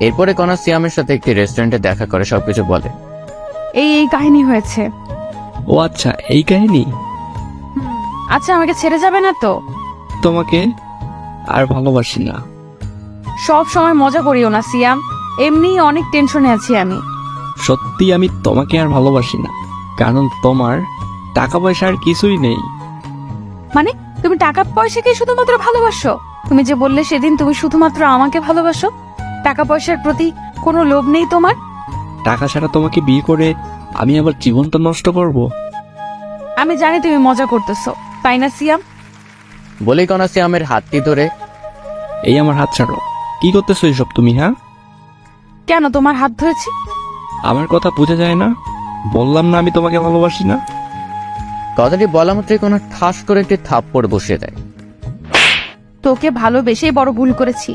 A: এরপরে কণা সিয়ামের সাথে একটি রেস্টুরেন্টে দেখা করে সবকিছু বলে।
B: এই কাহিনী হয়েছে।
E: ও আচ্ছা, এই কাহিনী।
B: আচ্ছা, আমাকে ছেড়ে যাবে না তো?
E: তোমাকে আর ভালোবাসি না।
B: সব সময় মজা করিও না সিয়াম, এমনি অনেক টেনশনে আছি আমি।
E: সত্যি আমি তোমাকে আর ভালোবাসি না, কারণ তোমার টাকা পয়সা আর কিছুই নেই।
B: মানে তুমি টাকা পয়সাকে শুধুমাত্র ভালোবাসো? তুমি যে বললে সেদিন তুমি শুধুমাত্র আমাকে ভালোবাসো, টাকা পয়সার প্রতি কোনো লোভ নেই তোমার?
E: টাকা ছাড়া তোমাকে বিয়ে করে আমি আবার জীবনটা নষ্ট করব?
B: আমি জানি তুমি মজা করতেছো, তাই না সিয়াম?
A: বলেই কণা সিয়ামের হাতটি ধরে,
E: এই আমার হাত ছাড়ো। কি করতেছো এসব তুমি? হ্যাঁ,
B: কেন তোমার হাত ধরেছি?
E: আমার কথা বোঝা যায় না? বললাম না আমি তোমাকে ভালোবাসি না।
A: কথাটি বলা মাত্রই কণা ঠাস করে একটি থাপ্পড় বসিয়ে দেয়।
B: তোকে ভালোবেসেই বড় ভুল করেছি।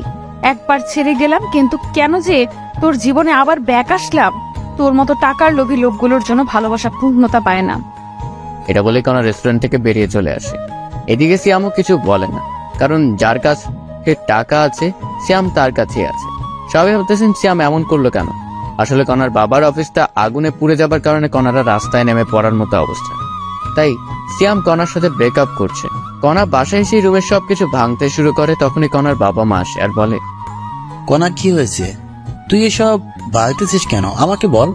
B: একবার ছেড়ে গেলাম, কিন্তু কেন যে তোর জীবনে আবার ব্যাক আসলাম? তোর মতো টাকার লোভী লোকগুলোর জন্য ভালোবাসা পূর্ণতা পায় না।
A: এটা বলে কণা রেস্টুরেন্ট থেকে বেরিয়ে চলে আসে। এদিকে সিয়ামও কিছু বলে না, কারণ যার কাছে টাকা আছে সিয়াম তার কাছে আছে। সবাই ভাবতেছেন সিয়াম এমন করলো কেন। আসলে কণার বাবার অফিসটা আগুনে পুড়ে যাবার কারণে কণারা রাস্তায় নেমে পড়ার মতো অবস্থা, তাই সিয়াম কণার সাথে ব্রেকআপ করছে। কণা বাসায় এসে রুমের সবকিছু ভাঙতে শুরু করে। তখনই কণার বাবা মা আসে আর বলে,
C: কণা কি হয়েছে? তুই এসব বাড়িতেছিস কেন, আমাকে বল।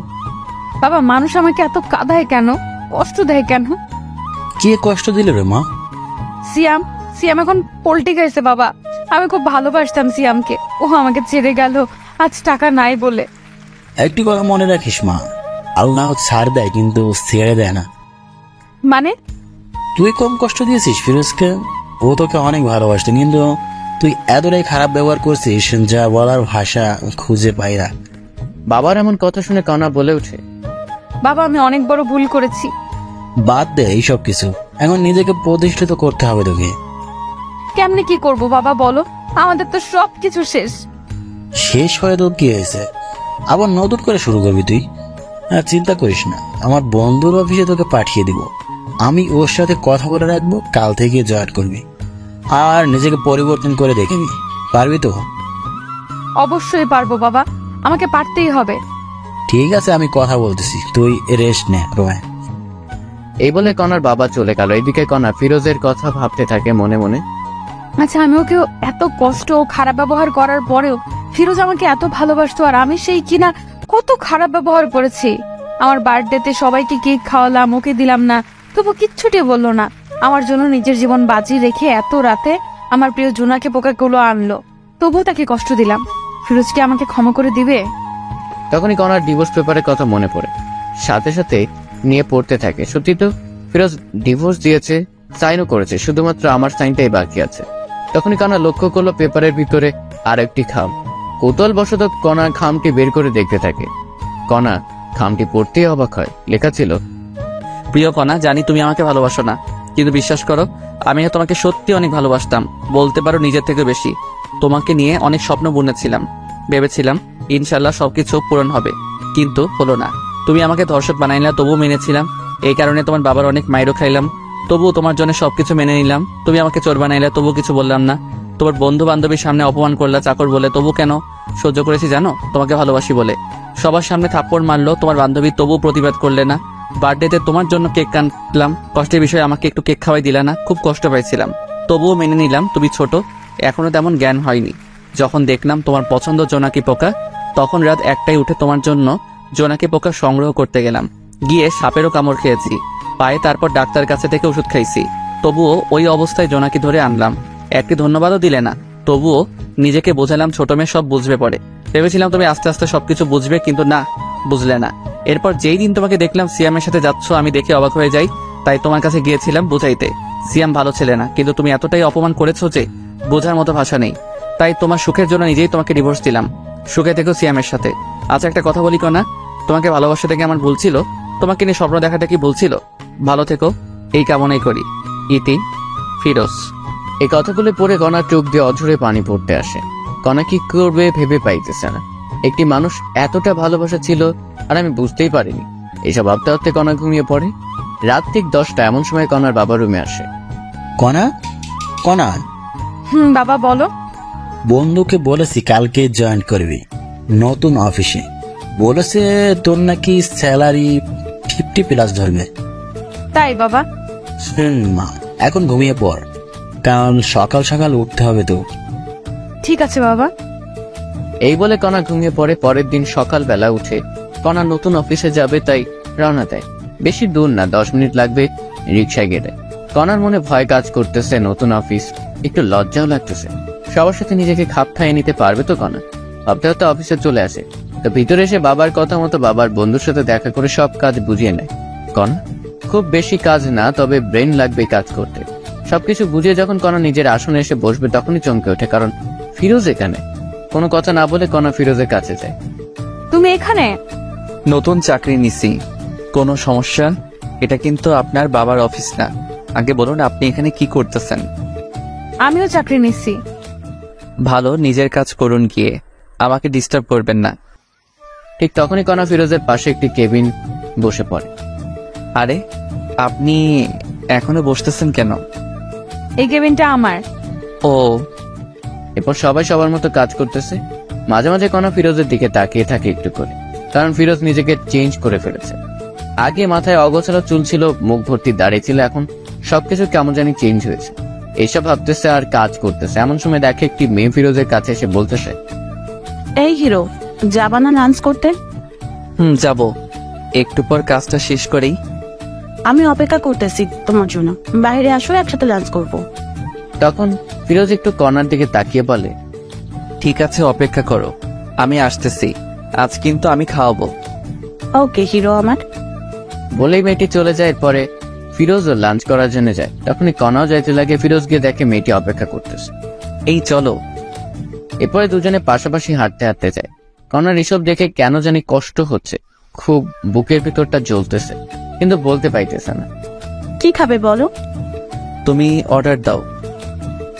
B: বাবা, মানুষ আমাকে এত কাঁদায় কেন, কষ্ট দেয় কেন?
C: কে কষ্ট দিল রে মা?
B: সিয়াম সিয়াম এখন পল্টি গেছে বাবা। আমি খুব ভালোবাসতাম সিয়ামকে, ও আমাকে ছেড়ে গেল আজ টাকা নাই বলে।
C: একটি কথা মনে রাখিস মা, আল্লাহ ছাড় দেয় কিন্তু ছেড়ে দেয় না।
B: মানে?
C: তুই কম কষ্ট দিয়েছিস ফিরোজকে, ও তোকে অনেক ভালোবাসত, কিন্তু তুই এতটাই খারাপ ব্যবহার করছিস যা বলার ভাষা খুঁজে পাই না।
A: বাবার এমন কথা শুনে কণা বলে ওঠে,
B: বাবা, আমি অনেক বড় ভুল করেছি।
C: বাদ দে এইসব কিছু, এখন নিজেকে প্রতিষ্ঠিত করতে হবে তোকে।
B: কেমনে কি করব বাবা বলো? আমাদের তো সবকিছু শেষ।
C: শেষ হয়ে তো কি হয়েছে, আবার নতুন করে শুরু করবি তুই। আর চিন্তা করিস না, আমার বন্ধুর অফিসে তোকে পাঠিয়ে দিব। আমি ওর সাথে কথা বলে রাখবো, কাল থেকে জয়েন করবি আর নিজেকে পরিবর্তন করে দেখবি। পারবি তো?
B: অবশ্যই পারবো বাবা, আমাকে পারতেই হবে।
C: ঠিক আছে, আমি কথা বলতেছি, তুই রেস্ট নে রোয়া।
A: এই বলে কণার বাবা চলে গেল। এদিকে কণা ফিরোজের কথা ভাবতে থাকে মনে মনে।
B: আচ্ছা, আমি ওকে এত কষ্ট ও খারাপ ব্যবহার করার পরেও ফিরোজ আমাকে এত ভালোবাসতো, আর আমি সেই কিনা কত খারাপ ব্যবহার করেছি। আমার বার্থডেতে সবাইকে কেক খাওয়ালাম, ওকে দিলাম না, তবু কিচ্ছুটি বললো না। আমার জন্য নিজের জীবন বাজি রেখে এত রাতে আমার প্রিয় জোনাকে পোকাগুলো আনলো, তবুও তাকে কষ্ট দিলাম। ফিরোজ কি আমাকে ক্ষমা করে দিবে?
A: তখনই কণার ডিভোর্স পেপারের কথা মনে পড়ে, সাথে সাথে নিয়ে পড়তে থাকে। সত্যি তো ফিরোজ ডিভোর্স দিয়েছে, সাইনও করেছে, শুধুমাত্র আমার সাইনটাই বাকি আছে। তখনই কণা লক্ষ্য করলো পেপারের ভিতরে আর একটি খাম। কৌতূহল বশত কণা খামটি বের করে দেখতে থাকে। কণা খামটি পড়তেই অবাক হয়। লেখা ছিল,
E: প্রিয় কণা, জানি তুমি আমাকে ভালোবাসো না, কিন্তু বিশ্বাস করো আমি তোমাকে সত্যি অনেক ভালোবাসতাম, বলতে পারো নিজের থেকে বেশি। তোমাকে নিয়ে অনেক স্বপ্ন বুনেছিলাম, ভেবেছিলাম ইনশাল্লাহ সবকিছু পূরণ হবে, কিন্তু হলো না। তুমি আমাকে ধর্ষক বানাইলা, তবুও মেনেছিলাম। এই কারণে তোমার বাবার অনেক মাইরও খাইলাম, তবুও তোমার জন্য সবকিছু মেনে নিলাম। তুমি আমাকে চোর বানাইলা, তবুও কিছু বললাম না। তোমার বন্ধু বান্ধবীর সামনে অপমান করলা চাকর বলে, তবু কেন সহ্য করেছি জানো? তোমাকে ভালোবাসি বলে। সবার সামনে থাপ্পড় মারলো তোমার বান্ধবী, তবুও প্রতিবাদ করলে না। বার্থডেতে তোমার জন্য কেক কাটলাম, কষ্টের বিষয়ে আমাকে একটু কেক খাওয়াই দিলা না, খুব কষ্ট পাইছিলাম। তবুও মেনে নিলাম তুমি ছোট, এখনো তেমন জ্ঞান হয়নি। যখন দেখলাম তোমার পছন্দ জোনাকি পোকা, তখন রাত 1টায় উঠে তোমার জন্য জোনাকি পোকা সংগ্রহ করতে গেলাম। গিয়ে সাপেরও কামড় খেয়েছি পায়ে, তারপর ডাক্তার কাছে থেকে ওষুধ খাইছি। তবুও ওই অবস্থায় জোনাকি ধরে আনলাম, একটি ধন্যবাদও দিলে না। তবুও নিজেকে বোঝালাম ছোট মেয়ে সব বুঝবে পরে। ভেবেছিলাম তুমি আস্তে আস্তে সবকিছু বুঝবে, কিন্তু না, বুঝলে না। এরপর যেই দিন তোমাকে দেখলাম সিয়ামের সাথে যাচ্ছ, আমি দেখে অবাক হয়ে যাই, তাই তোমার কাছে গিয়েছিলাম বুঝাইতে। সিয়াম ভালো ছেলে না, কিন্তু তুমি এতটাই অপমান করেছো যে বোঝার মতো ভাষা নেই। তাই তোমার সুখের জন্য নিজেই তোমাকে ডিভোর্স দিলাম। সুখে থেকো সিয়ামের সাথে। আচ্ছা একটা কথা বলি কনা, তোমাকে ভালোবাসাটা কি আমার ভুল ছিল? তোমাকে নিয়ে স্বপ্ন দেখাটা কি ভুল ছিল? ভালো থেকো, এই কামনাই করি। ইতি, ফিরোজ।
A: এই কথাগুলো পড়ে কণার চোখ দিয়ে অঝরে পানি পড়তে আসে। কণা কি করবে ভেবে পাইতেছে না। একটি মানুষ এতটা ভালোবাসা ছিল আর আমি বুঝতেই পারিনি। এইসব ভাবতে ভাবতে কণা ঘুমিয়ে পড়ে। রাত ঠিক 10টা এমন সময় কণার বাবা রুমে আসে।
C: কণা, কণা,
B: বাবা বলো।
C: বন্ধুকে বলেছি কালকে জয়েন করবি নতুন অফিসে। বলেছে তোর নাকি স্যালারি 50+ ধরবে।
B: তাই বাবা?
C: মা, এখন ঘুমিয়ে পড়, কারণ সকাল সকাল উঠতে হবে তো।
B: ঠিক আছে বাবা।
A: এই বলে কণা ঘুমিয়ে পড়ে। পরের দিন সকালবেলা উঠে কণা নতুন অফিসে যাবে, তাই রওনা দেয়। বেশি দূর না, 10 মিনিট লাগবে রিক্সায় গেলে। কণার মনে ভয় কাজ করতেছে, নতুন অফিস, একটু লজ্জাও লাগতেছে। সবার সাথে নিজেকে খাপ খাইয়ে নিতে পারবে তো কণা? ভাবতে ভাবতে অফিসে চলে আসে। তো ভিতরে এসে বাবার কথা মতো বাবার বন্ধুর সাথে দেখা করে সব কাজ বুঝিয়ে নেয় কণা। খুব বেশি কাজ না, তবে ব্রেন লাগবে কাজ করতে। সবকিছু বুঝিয়ে যখন কণা নিজের আসনে এসে বসবে, তখনই চমকে ওঠে, কারণ ফিরোজ এখানে। কোনো কথা না বলে কণা ফিরোজের কাছে যায়।
B: তুমি এখানে?
E: নতুন চাকরি নিছি। কোনো সমস্যা? এটা কিন্তু আপনার বাবার অফিস না। আগে বলুন আপনি এখানে কি করতেছেন?
B: আমিও চাকরি নিচ্ছি।
E: ভালো, নিজের কাজ করুন গিয়ে, আমাকে ডিস্টার্ব করবেন না।
A: ঠিক তখনই কণা ফিরোজের পাশে একটি কেবিন বসে পড়ে।
E: আরে আপনি এখনো বসতেছেন কেন?
B: এই কেবিনটা আমার।
E: ও,
A: এরপর সবাই সবার মতো কাজ করতেছে। মাঝে মাঝে কণা ফিরোজের দিকে তাকিয়ে থাকে একটু করে, কারণ ফিরোজ নিজেকে চেঞ্জ করে ফেলেছে। আগে মাথায় অগোছালো চুল ছিল, মুখ ভর্তি দাঁড়িয়ে ছিল, এখন সবকিছু কেমন জানি চেঞ্জ হয়েছে। এইসব ভাবতেছে আর কাজ করতেছে। এমন সময় দেখে একটি মেয়ে ফিরোজের কাছে এসে বলতেছে,
G: এই হিরো, যাবা না লাঞ্চ করতে?
E: যাব, একটু পর কাজটা শেষ করেই।
G: আমি অপেক্ষা করতেছি তোমার জন্য, বাইরে আসো, একসাথে লাঞ্চ করব।
A: তখন ফিরোজ একটু কণার দিকে তাকিয়ে বলে,
E: ঠিক আছে, অপেক্ষা করো, আমি আসতেছি। আজ কিন্তু আমি খাওয়াবো।
G: ওকে হিরো আমার।
A: বলেই মেয়েটি চলে যায়। এরপরে ফিরোজও লাঞ্চ করার জন্য যায়। তখনই কণাও যাইতে লাগে। ফিরোজ গিয়ে দেখে মেয়েটি অপেক্ষা করতেছে।
E: এই চলো।
A: এরপরে দুজনে পাশাপাশি হাঁটতে হাঁটতে যায়। কণার এসব দেখে কেন জানি কষ্ট হচ্ছে, খুব বুকের ভিতরটা জ্বলতেছে, কিন্তু বলতে পাইতেছে না।
G: কি খাবে বলো?
E: তুমি অর্ডার দাও।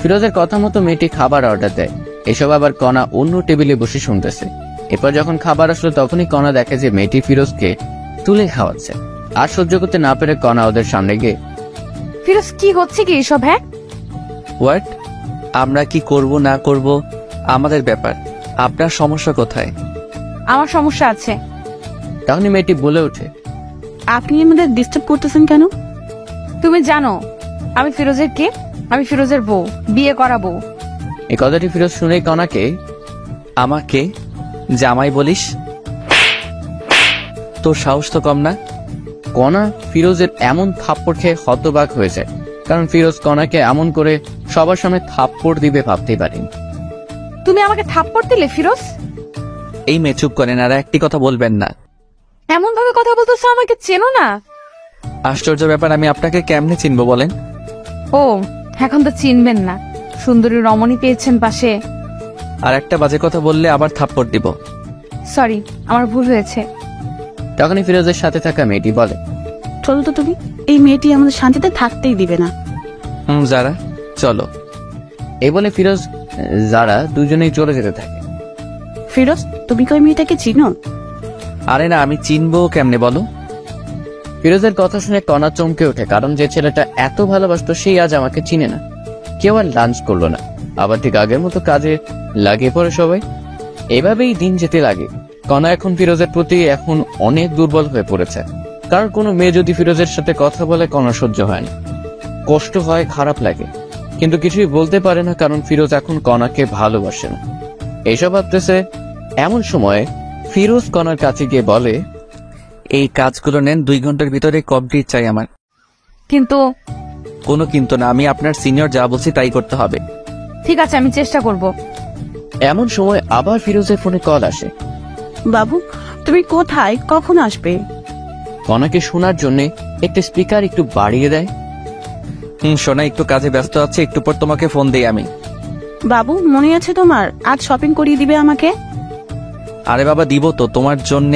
A: ফিরোজের কথা মতো মেয়েটি খাবার অর্ডার দেয়। এসব আবার কণা অন্য টেবিলে বসে শুনতেছে। এরপর যখন খাবার আসলো, তখনই কণা দেখে যে মেয়েটি ফিরোজকে তুলে খাওয়াচ্ছে। আর সহ্য করতে না পেরে কণা ওদের সামনে গিয়ে,
B: ফিরোজ কি হচ্ছে কি এসব? হ্যাঁ,
E: হোয়াট? আমরা কি করব না করব আমাদের ব্যাপার, আপনার সমস্যা কোথায়?
B: আমার সমস্যা আছে।
A: তখনই মেয়েটি বলে ওঠে,
G: আপনি আমাদের ডিস্টার্ব করতেছেন কেন?
B: তুমি জানো আমি ফিরোজের কে? আমি ফিরোজের বউ, বিয়ে করা বউ।
A: এই কথাটি ফিরোজ শুনেই কণাকে,
E: আমাকে জামাই বলিস? তোর সাহস তো কম না।
A: কণা ফিরোজের এমন থাপ্পড় খেয়ে হতবাক হয়ে যায়, কারণ ফিরোজ কণাকে এমন করে সবার সামনে থাপ্পড় দিবে ভাবতেই পারেনি।
B: তুমি আমাকে থাপ্পড় দিলে ফিরোজ?
E: এই মেয়ে চুপ করেন, আর একটি কথা বলবেন না।
B: এমন ভাবে কথা বলতেছো, আমাকে চেনো না?
E: আশ্চর্য ব্যাপার, আমি আপনাকে কেমনে চিনবো বলেন?
B: ও, এখন তো চিনবেন না। সুন্দরী রমণী পেয়েছেন পাশে।
E: আর একটা বাজে কথা বললে আবার থাপ্পড় দিব।
B: সরি, আমার ভুল হয়েছে।
A: তখনই ফিরোজের সাথে থাকা মেয়েটি বলে,
G: চলো তো তুমি, এই মেয়েটি আমাদের শান্তিতে থাকতেই দিবে না।
E: যারা, চলো।
A: এই বলে ফিরোজ যারা দুজনেই চলে যেতে থাকে।
G: ফিরোজ, তুমি কি ওই মেয়েটাকে চিনো?
E: আরে না, আমি চিনবো কেমনে বলো?
A: ফিরোজের কথা শুনে কণা চমকে ওঠে, কারণ যে ছেলেটা এত ভালোবাসতো সেই আজ আমাকে চিনে না। কেউ আর লাঞ্চ করলো না, আবার ঠিক আগের মতো কাজে লাগিয়ে পড়ে সবাই। এভাবেই দিন যেতে লাগে। কণা এখন ফিরোজের প্রতি এখন অনেক দুর্বল হয়ে পড়েছে। কারণ কোনো মেয়ে যদি ফিরোজের সাথে কথা বলে কণা সহ্য হয় না, কষ্ট হয়, খারাপ লাগে, কিন্তু কিছুই বলতে পারে না কারণ ফিরোজ এখন কণাকে ভালোবাসে না। এইসব ভাবতেছে এমন সময় ফিরোজ কণার কাছে গিয়ে বলে,
E: এই কাজগুলো নেন, 2 ঘন্টার ভিতরে কমপ্লিট চাই আমার।
B: কিন্তু
E: কোনো কিন্তু না, আমি আপনার সিনিয়র, যা বলছি তাই করতে হবে।
B: ঠিক আছে, আমি চেষ্টা করব।
A: এমন সময় আবার ফিরোজের ফোনে কল আসে।
G: বাবু, তুমি কোথায়, কখন আসবে?
A: কণাকে শোনার জন্য একটা স্পিকার একটু বাড়িয়ে দেয়।
E: সোনা, একটু কাজে ব্যস্ত আছে, একটু পর তোমাকে ফোন দেই আমি।
G: বাবু, মনে আছে তোমার, আজ শপিং করিয়ে দিবে আমাকে?
E: আরে বাবা, দিব তো, তোমার জন্য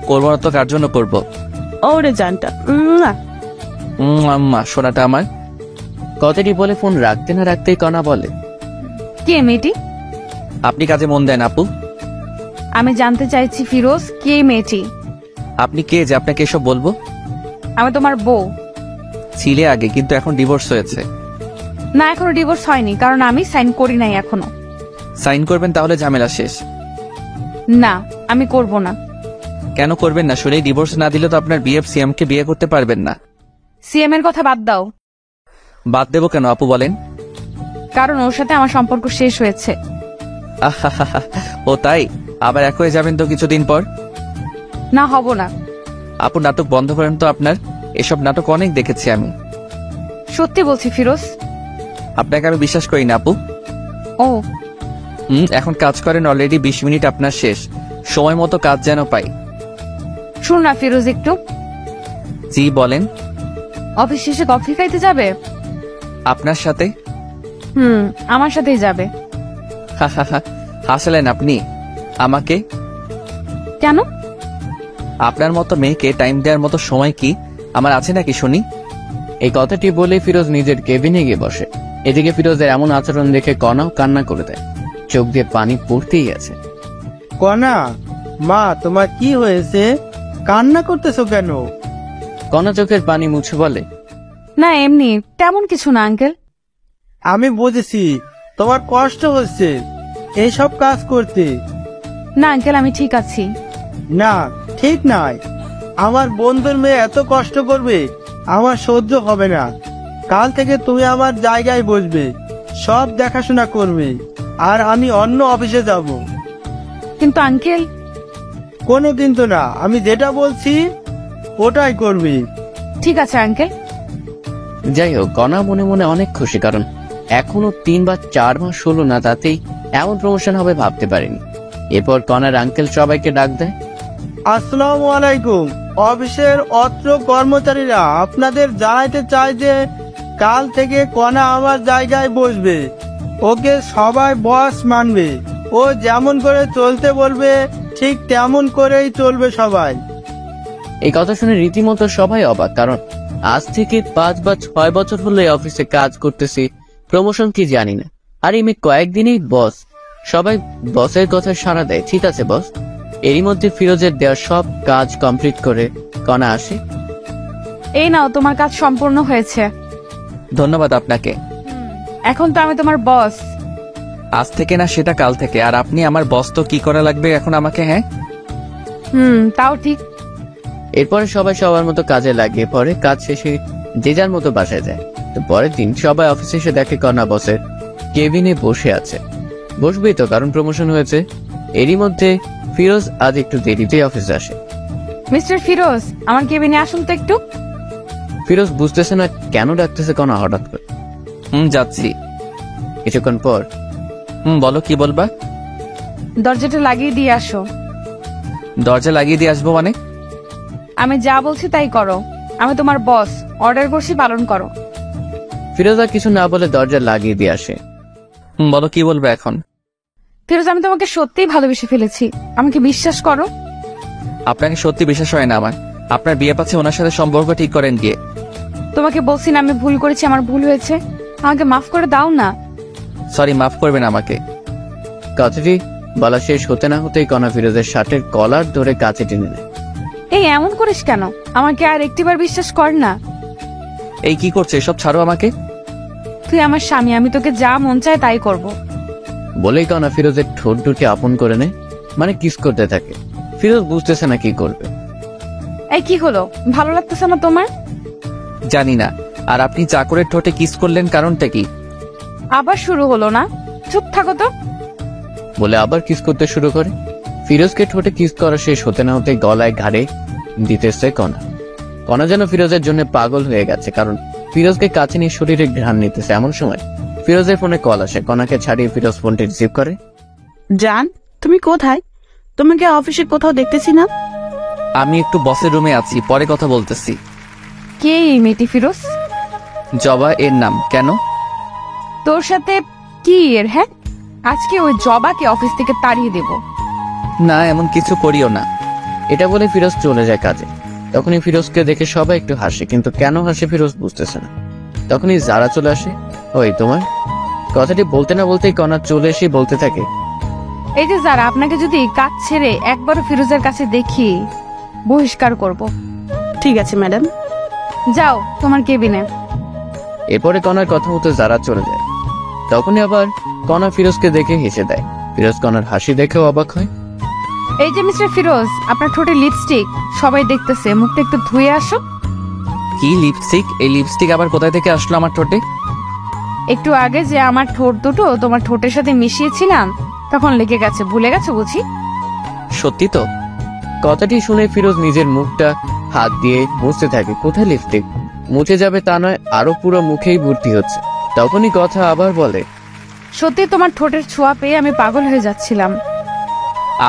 E: করবো না তো কার জন্য করবো?
G: ওরে জানটা।
E: আম্মা, সোনাটা আমার।
A: কথাটি বলে ফোন রাখতে না রাখতেই কণা বলে,
B: কে মেয়েটি?
E: আপনি কাজে মন দেন আপু।
B: আমি জানতে চাইছি ফিরোজ, কে মেয়েটি?
E: আপনি কে যে আপনাকে এসব বলবো?
B: আমি তোমার বউ।
E: ছিলে আগে, কিন্তু এখন ডিভোর্স হয়েছে।
B: না, এখনো ডিভোর্স হয়নি, কারণ আমি সাইন করি নাই এখনো।
E: সাইন করবেন তাহলে ঝামেলা শেষ।
B: না, আমি করব না।
E: কেন করবেন না? শুনে ডিভোর্স না দিলে তো আপনার বিএফ সিএমকে বিয়ে করতে পারবেন না।
B: সিএম এর কথা বাদ দাও।
E: বাদ দেবো কেন আপু, বলেন?
B: কারণ ওর সাথে আমার সম্পর্ক শেষ হয়েছে।
E: ও তাই? আবার এক হয়ে যাবেন তো কিছুদিন পর?
B: না, হব না।
E: আপু, নাটক বন্ধ করেন তো আপনার। এসব নাটক অনেক দেখেছি আমি।
B: সত্যি বলছি ফিরোজ।
E: আপনাকে আমি বিশ্বাস করি না আপু।
B: ও
E: এখন কাজ করেন, অলরেডি 20 মিনিট আপনার শেষ। সময় মতো কাজ যেন পাই।
B: শুন না ফিরোজ, একটু।
E: জি বলেন।
B: অফিস শেষে কফি খাইতে যাবে?
E: আপনার সাথে?
B: আমার সাথেই যাবে।
E: হাসালেন আপনি আমাকে।
B: কেন?
E: আপনার মতো মেয়েকে টাইম দেওয়ার মতো সময় কি আমার আছে নাকি শুনি?
A: এই কথাটি বলে ফিরোজ নিজের কেবিনে গিয়ে বসে। এদিকে ফিরোজের এমন আচরণ দেখে কণাও কান্না করে দেয়, চোখ দিয়ে পানি পড়তেই আছে।
J: কণা, মা তোমার কি হয়েছে? কান্না করতেছো কেন?
A: কণা চোখের পানি মুছে বলে,
B: না, এমনি, তেমন কিছু না আঙ্কেল।
J: আমি বুঝেছি তোমার কষ্ট হচ্ছে এইসব কাজ করতে।
B: না আঙ্কেল, আমি ঠিক আছি।
J: না, ঠিক নাই। আমার বন্ধুর মেয়ে এত কষ্ট করবে আমার সহ্য হবে না। কাল থেকে তুমি আমার জায়গায় বসবে, সব দেখাশোনা করবে, আর আমি অন্য অফিসে যাব।
B: কিন্তু আঙ্কেল।
J: কোনো কিন্তু না, আমি যেটা বলছি ওটাই করবি।
B: ঠিক আছে আঙ্কেল।
A: যাই হোক, কণা মনে মনে অনেক খুশি, কারণ এখনো 3 বা 4 মাস হলো না, তাতেই এমন প্রমোশন হবে ভাবতে পারেনি। এরপর কণার আঙ্কেল সবাইকে ডাক দেয়।
J: আসসালামু আলাইকুম। অফিসের অত্র কর্মচারীরা আপনাদের জানাইতে চায় যে কাল থেকে কণা আমার জায়গায় বসবে। ওকে সবাই বস মানবে। ও যেমন করে চলতে বলবে ঠিক তেমন করেই চলবে সবাই।
A: এই কথা শুনে রীতিমতো সবাই অবাক, কারণ আজ থেকে 5 বা 6 বছর হলো এই অফিসে কাজ করতেছি, প্রমোশন কি জানি না, আর এই মেয়ে কয়েকদিনেই বস। সবাই বসের কথা সাড়া দেয়, ঠিক আছে বস। এরই মধ্যে ফিরোজের দেওয়া সব কাজ কমপ্লিট করে কণা আসে।
B: এই নাও, তোমার কাজ সম্পূর্ণ হয়েছে।
E: ধন্যবাদ আপনাকে।
B: এখন তো আমি তোমার বস।
E: আজ থেকে না, সেটা কাল থেকে। আর আপনি আমার বস, তো কি করা লাগবে এখন আমাকে? হ্যাঁ,
B: তাও ঠিক।
A: এরপরে সবাই সবার মতো কাজে লাগিয়ে পড়ে। কাজ শেষে যে যার মতো বাসায় যায়। তো পরের দিন সবাই অফিসে এসে দেখে কণা বসের কেবিনে বসে আছে। বসবেই তো, কারণ প্রমোশন হয়েছে। এরই মধ্যে ফিরোজ আজ একটু দেরিতে অফিসে আসে।
B: মিস্টার ফিরোজ, আমার কেবিনে আসুন তো একটু।
A: ফিরোজ বুঝতেছে না কেন ডাকতেছে কণা হঠাৎ করে।
E: যাচ্ছি।
A: কিছুক্ষণ পর,
E: বলো, কি বলবা?
B: দরজাটা লাগিয়ে দিয়ে আসো।
E: দরজা লাগিয়ে দিয়ে আসবো মানে?
B: আমি যা বলছি তাই করো। আমি তোমার বস, অর্ডার করছি, পালন করো।
A: ফিরোজ আর কিছু না বলে দরজা লাগিয়ে দিয়ে আসে।
E: বলো, কি বলবে এখন?
B: ফিরোজ, আমি তোমাকে সত্যিই ভালোবেসে ফেলেছি, আমাকে বিশ্বাস করো।
E: আপনাকে সত্যি বিশ্বাস হয় না আমার। আপনার বিয়ে পাচ্ছে, ওনার সাথে সম্পর্ক ঠিক করেন গিয়ে।
B: তোমাকে বলছি না আমি ভুল করেছি, আমার ভুল হয়েছে, আমাকে মাফ করে দাও না।
E: সরি, মাফ করবেন আমাকে।
A: কথাটি বলা শেষ হতে না হতেই কণা ফিরোজের শার্টের কলার ধরে কাছে টেনে নেয়।
B: এই এমন করিস কেন? আমাকে আর একটিবার বিশ্বাস কর না।
E: এই কি করছে? এসব ছাড়ো আমাকে।
B: তুই আমার স্বামী, আমি তোকে যা মন চায় তাই করব।
A: বলেই কণা ফিরোজের ঠোঁট দুটি আপন করে নেয়, মানে কিস করতে থাকে। ফিরোজ বুঝতেছে না কি করবে।
B: এই কি হলো, ভালো লাগতেছে না তোমার?
E: জানি না। আর আপনি চাকরের ঠোঁটে কিস করলেন, কারণটা কি?
B: আবার শুরু হলো না? চুপ থাকো তো।
A: বলে আবার কিস করতে শুরু করে। ফিরোজকে ঠোঁটে কিস করা শেষ হতে না হতে গলায় ঘাড়ে দিতেছে কণা। কণা যেন ফিরোজের জন্য পাগল হয়ে গেছে, কারণ ফিরোজকে কাছে নিয়ে শরীরে ঘ্রাণ নিতেছে। এমন সময় ফিরোজের ফোনে কল আসে। কণাকে ছাড়িয়ে ফিরোজ ফোনটি রিসিভ করে।
G: জান, তুমি কোথায়? তোমাকে অফিসে কোথাও দেখতেছি না।
E: আমি একটু বসের রুমে আছি, পরে কথা বলতেছি।
B: কে এই মেয়েটি ফিরোজ?
E: জবা এর নাম। কেন?
B: তোর সাথে কি এর? হ্যাঁ, আজকে ওই জবাকে অফিস থেকে তাড়িয়ে দেব।
E: না, এমন কিছু করিও না।
A: এটা বলে ফিরোজ চলে যায় কাজে। তখনই ফিরোজকে দেখে সবাই একটু হাসে, কিন্তু কেন হাসে ফিরোজ বুঝতেছে না। তখনই যারা চলে আসে। ওই তোমার? কথাটি বলতে না বলতেই কণা চলে এসে বলতে থাকে,
B: এই যে যারা, আপনাকে যদি কাজ ছেড়ে একবারও ফিরোজের কাছে দেখি বহিষ্কার করব।
G: ঠিক আছে ম্যাডাম।
B: যাও তোমার কেবিনে।
A: এরপরে কণার কথা মতো যারা চলে যায়। তখনই আবার কণা ফিরোজকে দেখে হেসে দেয়। ফিরোজ কণার হাসি দেখেও অবাক হয়।
B: এই যে মিস্টার ফিরোজ, আপনার ঠোঁটে লিপস্টিক, সবাই দেখতেছে, মুখটা একটু ধুয়ে আসো।
E: কি লিপস্টিক? এই লিপস্টিক আবার কোথায় থেকে আসলো আমার ঠোঁটে?
B: একটু আগে যে আমার ঠোঁট দুটো তোমার ঠোঁটের সাথে মিশিয়েছিলাম, তখন লেগে গেছে, ভুলে গেছো বুঝি?
E: সত্যি তো?
A: কথাটি শুনে ফিরোজ নিজের মুখটা হাত দিয়ে মুছতে থাকে। কোথায় লিপস্টিক? মুছে যাবে তা নয়, আরো পুরো মুখেই ভর্তি হচ্ছে। তখনই কথা আবার বলে,
B: সত্যি তোমার ঠোঁটের ছোঁয়া পেয়ে আমি পাগল হয়ে যাচ্ছিলাম।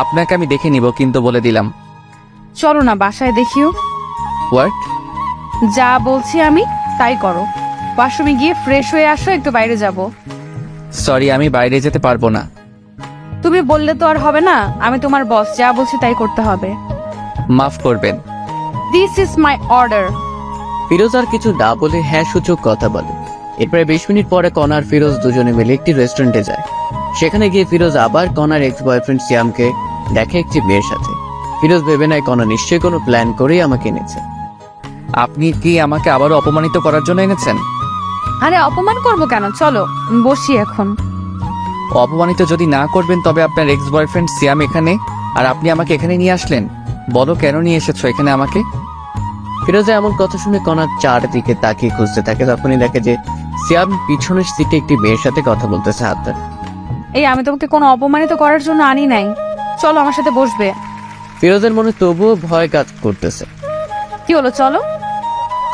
E: আপনাকে আমি দেখে নিব, কিন্তু বলে দিলাম।
B: চলো না বাসায় দেখিও।
E: হোয়াট?
B: যা বলছি আমি তাই করো। ওয়াশরুমে গিয়ে ফ্রেশ হয়ে আসো, একটু বাইরে যাব।
E: সরি, আমি বাইরে যেতে পারবো না।
B: তুমি বললে তো আর হবে না, আমি তোমার বস, যা বলছি তাই করতে হবে।
E: মাফ করবেন।
B: This is my order.
A: Firoz আর কিছু না বলে হ্যাঁ সূচক কথা বলে। এরপরে 20 মিনিট পরে কণা আর ফিরোজ দুজনে মিলে একটি রেস্টুরেন্টে যায়। সেখানে গিয়ে ফিরোজ আবার কণার এক্স বয়ফ্রেন্ড সিয়ামকে দেখে একটি মেয়ের সাথে। ফিরোজ ভেবে নেয় কণা নিশ্চয়ই কোনো প্ল্যান করেই আমাকে এনেছে।
E: আপনি কি আমাকে আবারও অপমানিত করার জন্য এনেছেন?
B: আরে অপমান করবো কেন, চলো বসি এখন।
E: অপমানিত যদি না করবেন তবে আপনার এক্স বয়ফ্রেন্ড সিয়াম এখানে, আর আপনি আমাকে এখানে নিয়ে আসলেন। বলো কেন নিয়ে এসেছো এখানে আমাকে?
A: ফিরোজা এমন কথা শুনে কণা চারদিকে তাকিয়ে খুঁজতে থাকে। তখনই দেখে যে সিয়াম পিছনের সিটে একটি মেয়ের সাথে কথা বলতেছে হাত ধরে।
B: এই আমি তোমাকে কোনো অপমানিত করার জন্য আনি নাই, চলো আমার সাথে বসবে।
A: ফিরোজের মনে তবুও ভয় কাজ করতেছে।
B: কি হলো, চলো।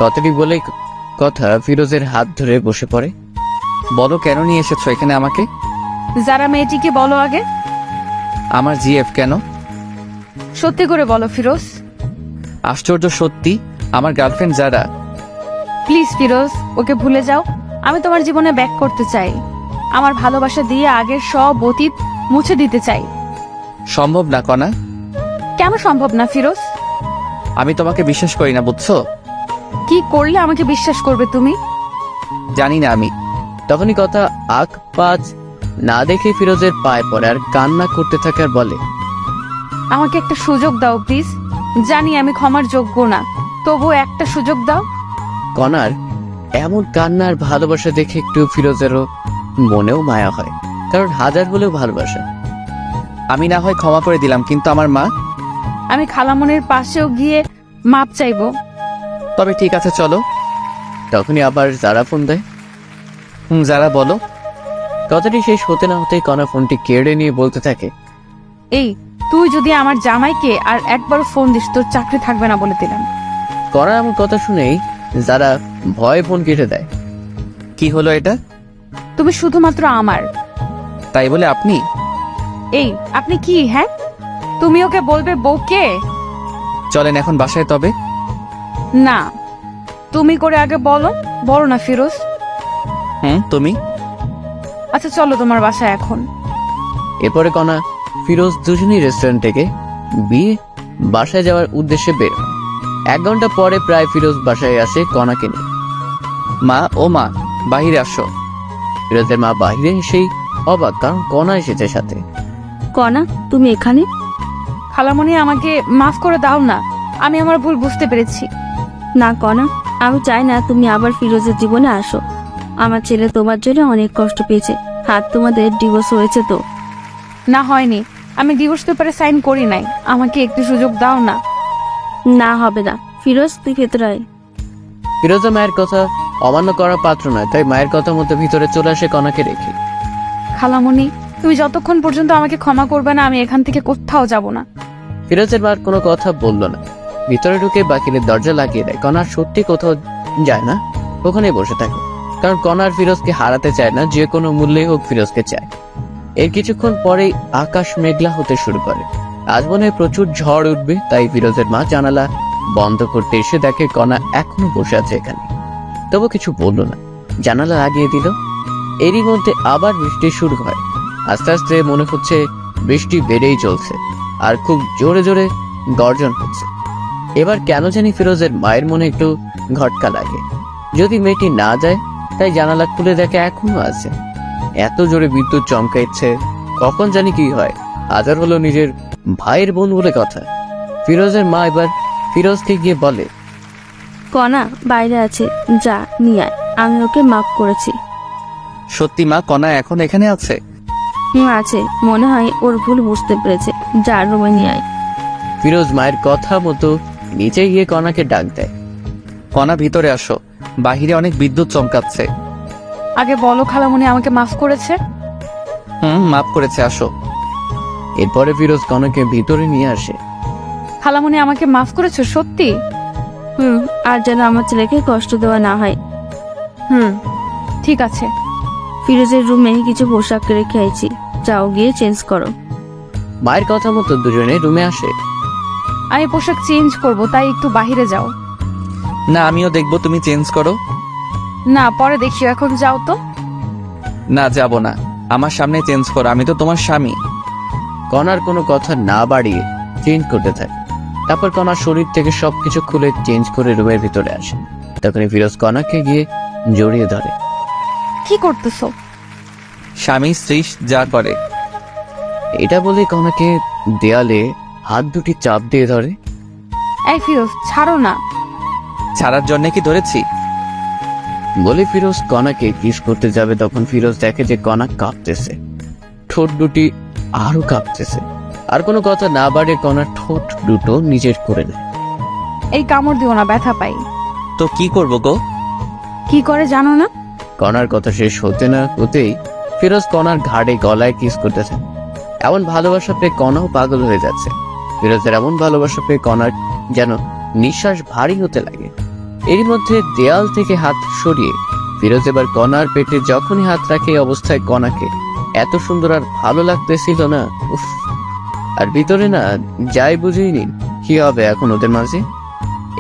E: কথাটি বলে কথা ফিরোজের হাত ধরে বসে পড়ে। বলো কেন নিয়ে এসেছো এখানে আমাকে?
B: যারা মেয়েটিকে বলো আগে।
E: আমার জিএফ কেন?
B: সত্যি করে বলো ফিরোজ।
E: আশ্চর্য, সত্যি আমার গার্লফ্রেন্ড যারা।
B: প্লিজ ফিরোজ, ওকে ভুলে যাও। আমি তোমার জীবনে ব্যাক করতে চাই, আমার ভালোবাসা দিয়ে আগের সব অতীত মুছে দিতে চাই।
E: সম্ভব না কণা।
B: কেন সম্ভব না ফিরোজ?
E: আমি তোমাকে বিশ্বাস করি না, বুঝছো?
B: কি করলে আমাকে বিশ্বাস করবে তুমি?
E: জানি না আমি।
A: তখনই কথা আখ পাঁচ না দেখে ফিরোজের পায়ে পড়ে আর কান্না করতে থাকে আর বলে,
B: আমাকে একটা সুযোগ দাও প্লিজ। জানি আমি ক্ষমার যোগ্য না, তবু একটা সুযোগ দাও।
A: কণার এমন কান্নার ভালোবাসা দেখে একটু ফিরোজেরও মনেও মায়া হয়, কারণ হাজার হলেও ভালোবাসা।
E: আমি না হয় ক্ষমা করে দিলাম, কিন্তু আমার মা।
B: আমি খালামনের পাশেও গিয়ে মাপ চাইবো।
E: তবে ঠিক আছে, চলো।
A: তখনই আবার যারা ফোন দেয়।
E: যারা বলো।
A: কথাটি শেষ হতে না হতেই কণা ফোনটি কেড়ে নিয়ে বলতে থাকে,
B: এই তুই যদি আমার জামাইকে আর একবার ফোন দিস, তোর চাকরি থাকবে না বলে দিলাম।
A: কণা এমন কথা শুনেই যারা ভয়ে ফোন কেটে দেয়।
E: কি হলো এটা?
B: তুমি শুধুমাত্র আমার।
E: তাই বলে আপনি?
B: এই আপনি কি? হ্যাঁ, তুমি ওকে বলবে বউকে?
E: চলেন এখন বাসায় তবে।
B: না, তুমি করে আগে বলো। বলো না ফিরোজ।
E: তুমি।
B: আচ্ছা চলো তোমার বাসায় এখন।
A: এরপরে কণা ফিরোজ দুজনেই রেস্টুরেন্ট থেকে বিয়ে বাসায় যাওয়ার উদ্দেশ্যে বের হয়। 1 ঘন্টা পরে প্রায় ফিরোজ বাসায় আসে কণাকে নিয়ে।
E: মা, ও মা, বাহিরে আসো।
A: ফিরোজের মা বাহিরে এসেই অবাক, কারণ কণা এসেছে সাথে।
D: কণা, তুমি এখানে?
B: খালামণি, আমাকে মাফ করে দাও না, আমি আমার ভুল বুঝতে পেরেছি।
D: না কণা, আমি চাই না তুমি আবার ফিরোজের জীবনে আসো। আমার ছেলে তোমার জন্য অনেক কষ্ট পেয়েছে। তোমাদের ডিভোর্স হয়েছে তো?
B: না হয়নি, আমি ডিভোর্স পেপারে সাইন করি নাই। আমাকে একটু সুযোগ দাও না।
D: না হবে না, ফিরোজ তুই ভেতরে আয়।
A: ফিরোজা মায়ের কথা অমান্য করার পাত্র নয়, তাই মায়ের কথা মতো ভিতরে চলে আসে কণাকে রেখে।
B: খালামণি, তুমি যতক্ষণ পর্যন্ত আমাকে ক্ষমা করবে না, আমি এখান থেকে কোথাও যাব না।
A: ফিরোজের মার কোনো কথা বলল না, ভিতরে ঢুকে বাকিরের দরজা লাগিয়ে দেয়। কণা সত্যি কোথাও যায় না, ওখানে বসে থাকে, কারণ কণার ফিরোজকে হারাতে চায় না, যে কোনো মূল্যে হোক ফিরোজকে চায়। এর কিছুক্ষণ পরেই আকাশ মেঘলা হতে শুরু করে। আজ মনে হয় প্রচুর ঝড় উঠবে, তাই ফিরোজের মা জানালা বন্ধ করতে এসে দেখে কণা এখনো বসে আছে এখানে, তবু কিছু বলল না, জানালা লাগিয়ে দিল। এরই মধ্যে আবার বৃষ্টি শুরু হয়। আস্তে আস্তে মনে হচ্ছে বৃষ্টি বেড়েই চলছে, আর খুব জোরে জোরে গর্জন হচ্ছে। এবার কেন জানি ফিরোজের মায়ের মনে একটু ঘটকা লাগে। যদি মেয়েটি না যায়, তাই জানালা খুলে দেখে এখনো আছে। এত জোরে বিদ্যুৎ চমকাইছে, কখন জানি কি হয়। হাজার হলো নিজের ভাইয়ের বোন বলে কথা। ফিরোজের মা এবার ফিরোজকে গিয়ে বলে,
D: কণা বাইরে আছে, যা নিয়ে আয়, আমি ওকে মাফ করেছি।
E: সত্যি মা, কণা এখন এখানে আছে?
D: আছে, মনে হয় ওর ভুল বুঝতে পেরেছে, যা রুমে নিয়ে আয়।
A: ফিরোজ মায়ের কথা মতো নিচে গিয়ে কণাকে ডাক দেয়।
E: কণা ভিতরে আসো, বাহিরে অনেক বিদ্যুৎ চমকাচ্ছে।
B: আগে বলো খালামণি আমাকে মাফ করেছে?
E: মাফ করেছে, আসো।
A: এরপরে ফিরোজ কণাকে ভিতরে নিয়ে আসে।
B: খালামণি আমাকে মাফ করেছো সত্যি?
D: আর যেন আমার ছেলেকে কষ্ট দেওয়া না হয়।
B: ঠিক আছে।
D: ফিরোজের রুমে কিছু পোশাক রেখে আইছি, যাও গিয়ে চেঞ্জ করো।
A: মায়ের কথা মতো দুজনে রুমে আসে।
B: আমি পোশাক চেঞ্জ করব, তাই একটু বাহিরে যাও।
E: না, আমিও দেখবো তুমি চেঞ্জ করো।
B: না, পরে দেখিও, এখন যাও তো।
E: না, যাব না, আমার সামনে চেঞ্জ করো, আমি তো তোমার স্বামী।
A: কণার কোনো কথা না বাড়িয়ে চেঞ্জ করতে থাকে। তারপর কণার শরীর থেকে সবকিছু খুলে চেঞ্জ করে রুমের ভিতরে আসে। তখনই ফিরোজ কণাকে গিয়ে জড়িয়ে ধরে।
B: কি করতেছো?
E: স্বামী স্ত্রী যা করে।
A: এটা বলে কণাকে দেয়ালে হাত দুটি চাপ দিয়ে ধরে।
B: এই ফিরোজ, ছাড়ো না।
E: ছাড়ার জন্য কি ধরেছি?
A: বলে ফিরোজ কণাকে কিস করতে যাবে, তখন ফিরোজ দেখে যে কণা কাঁপতেছে, ঠোঁট দুটি আরো কাঁপতেছে। আর কোনো কথা না বাড়ে কণার ঠোঁট দুটো নিজের করে নেয়।
B: এই কামড় দিও না, ব্যথা পাই।
E: তো কি করবো গো?
B: কি করে জানো না?
A: কণার কথা শেষ হতে না হতেই ফিরোজ কণার ঘাড়ে গলায় কিস করতেছে। এমন ভালোবাসা পেয়ে কণাও পাগল হয়ে যাচ্ছে। ফিরোজের এমন ভালোবাসা পেয়ে কণার যেন নিঃশ্বাস ভারী হতে লাগে। এরই মধ্যে দেয়াল থেকে হাত সরিয়ে ফিরোজ এবার কণার পেটে যখনই হাত রাখে, এই অবস্থায় কণাকে এত সুন্দর আর ভালো লাগতেছিল না। উফ! আর ভিতরে না যাই বুঝেই নিন কি হবে এখন ওদের মাঝে।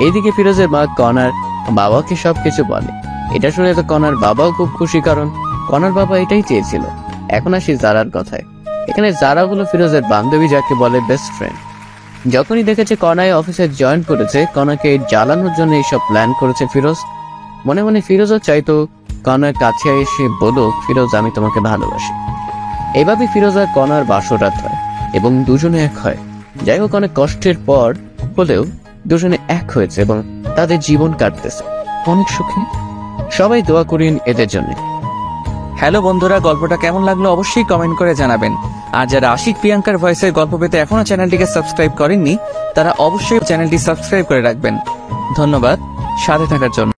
A: এইদিকে ফিরোজের মা কণার বাবাকে সবকিছু বলে। এটা শুনে তো কণার বাবাও খুব খুশি, কারণ কণার বাবা এটাই চেয়েছিল। এখন আসি জারার কথায়। এখানে জারা হলো ফিরোজের বান্ধবী, যাকে বলে বেস্ট ফ্রেন্ড। যখনই দেখেছে কণায় অফিসে জয়েন করেছে, কণাকে জ্বালানোর জন্য এইসব প্ল্যান করেছে ফিরোজ। মনে মনে ফিরোজও চাইতো কণার কাছে এসে বলো, ফিরোজ আমি তোমাকে ভালোবাসি। এভাবে ফিরোজ আর কণার বাসরাত হয় এবং দুজনে এক হয়। যাই হোক, অনেক কষ্টের পর হলেও দুজনে এক হয়েছে এবং তাদের জীবন কাটতেছে অনেক সুখে। সবাই দোয়া করেন এদের জন্য।
E: হ্যালো বন্ধুরা, গল্পটা কেমন লাগলো অবশ্যই কমেন্ট করে জানাবেন। আর যারা আশিক প্রিয়াঙ্কার ভয়েসের গল্প পেতে এখনো চ্যানেলটিকে সাবস্ক্রাইব করেননি, তারা অবশ্যই চ্যানেলটি সাবস্ক্রাইব করে রাখবেন। ধন্যবাদ সাথে থাকার জন্য।